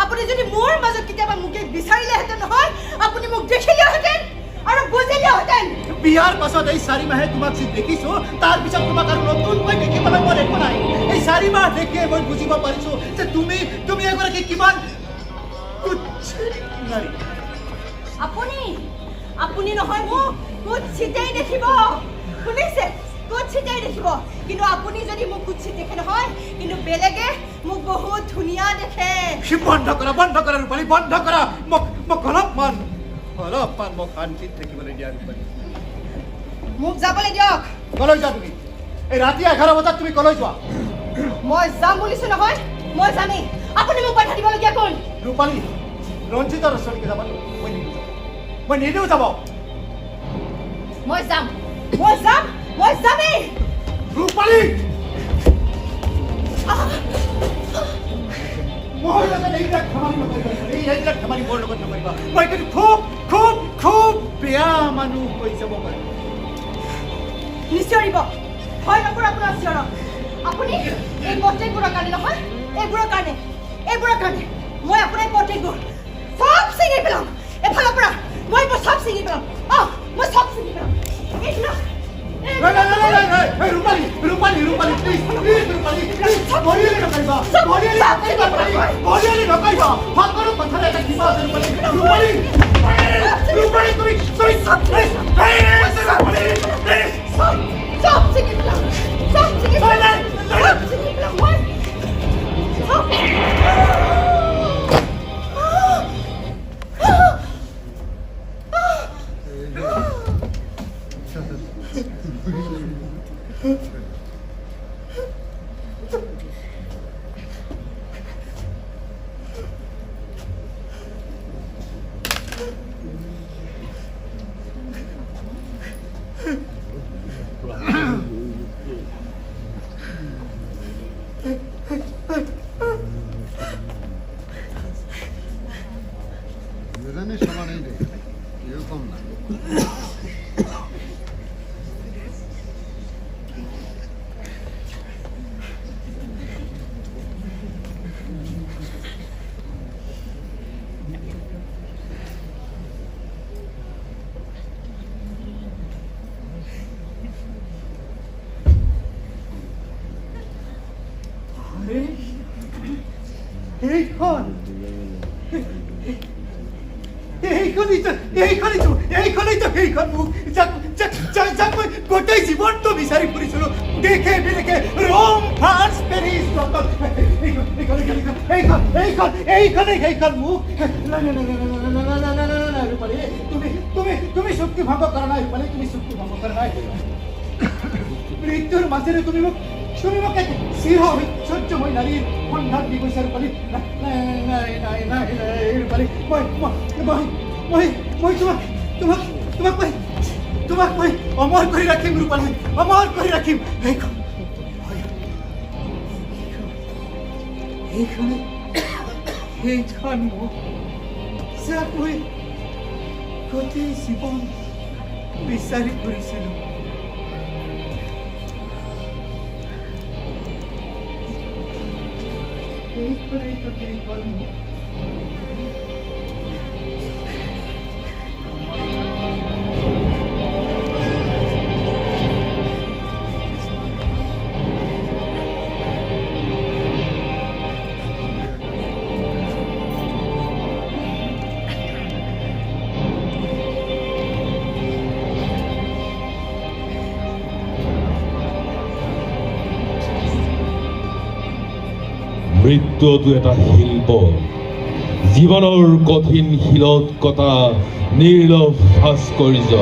আপুনি যদি মোৰ মাজত কেতিয়াবা মোকে বিচাৰিলেহেঁতেন নহয়, আপুনি মোক দেখিলেহেঁতেন আৰু বুজিলেহেঁতেন। বিয়াৰ পাছত এই 4 মাহে তোমাক যি দেখিছো, তাৰ পিছত তোমাক আৰু নতুনকৈ দেখিবলৈ মোৰ একো নাই। এই 4 মাহ দেখিয়ে মই বুজিব পাৰিছো যে তুমি এগৰাকী কিমান নাৰী। আপুনি নহয় মোক কুৎসিতেই দেখিব, শুনিছে? কুৎসিতেই দেখিব। কিন্তু আপুনি যদি মোক কুৎসিত দেখে নহয়, কিন্তু বেলেগে মোক বহুত ধুনীয়া দেখে। বন্ধ কৰা ৰূপালী, বন্ধ কৰা। মোক অলপমান মোক শান্তিত থাকিবলৈ দিয়া ৰূপালী। মোক যাবলৈ দিয়ক। কলৈ যোৱা তুমি? এই ৰাতি 11 বজাত তুমি কলৈ যোৱা? মই যাম বুলিছো নহয়, মই যামেই। আপুনি মোক বাধা দিবলগীয়া কোন? ৰূপালী, ৰঞ্জিতৰ ওচৰলৈকে যাবা? মই নিদিওঁ যাব। মই যামেই। ৰূপালী, মোৰ লগত এইবিলাক ধেমালি মোৰ লগত নকৰিবা। মই কিন্তু খুব খুব খুব বেয়া মানুহ হৈ যাব পাৰিম। নিশ্চয়ৰিব, ভয় নকৰোঁ আপোনাৰ চিঞৰক। আপুনি এই পৰ্ট্ৰেটবোৰৰ কাৰণে নহয়, এইবোৰৰ কাৰণে মই আপোনাৰ পৰ্ট্ৰেটবোৰ চব ছিঙি পেলাম। এফালৰ পৰা মই চব ছিঙি পেলাম। মই চব ছিঙি পেলাম। ৰূপালী, প্লিজ ৰূপালী, বৰিয়ালি নকৰিবা, সকলো কথাত এটা কিবা আছে ৰূপালী। ৰূপালী, তুমি চব ছিঙি পেলাম, চব ছিঙি পেলাম, মই সমানেই ৰে, এৰকম না। এইখনেই তো সেইখন মুখ যাক মই গোটেই জীৱনটো বিচাৰি ফুৰিছিলোঁ দেখে বিদেখে ৰোম ফ্ৰান্স পেৰিছ লণ্ডন এইখনেই সেইখন মুখ ৰূপালী তুমি চুক্তি ভংগ কৰা নাই ৰূপালী তুমি চুক্তি ভংগ কৰা নাই মৃত্যুৰ মাজেৰে তুমি মোক এক চিৰ ঐশ্বৰ্যময় নাৰীৰ সন্ধান দি গৈছা ৰূপালী নাই ৰূপালী মই তোমাক মই অমৰ কৰি ৰাখিম ৰূপালী অমৰ কৰি ৰাখিম সেইখন মোক যাক মই গোটেই জীৱন বিচাৰি ফুৰিছিলোঁ মৃত্যুটো এটা শিল্প জীৱনৰ কঠিন শিলত কটা নিৰ্লভ ভাস্কৰ্য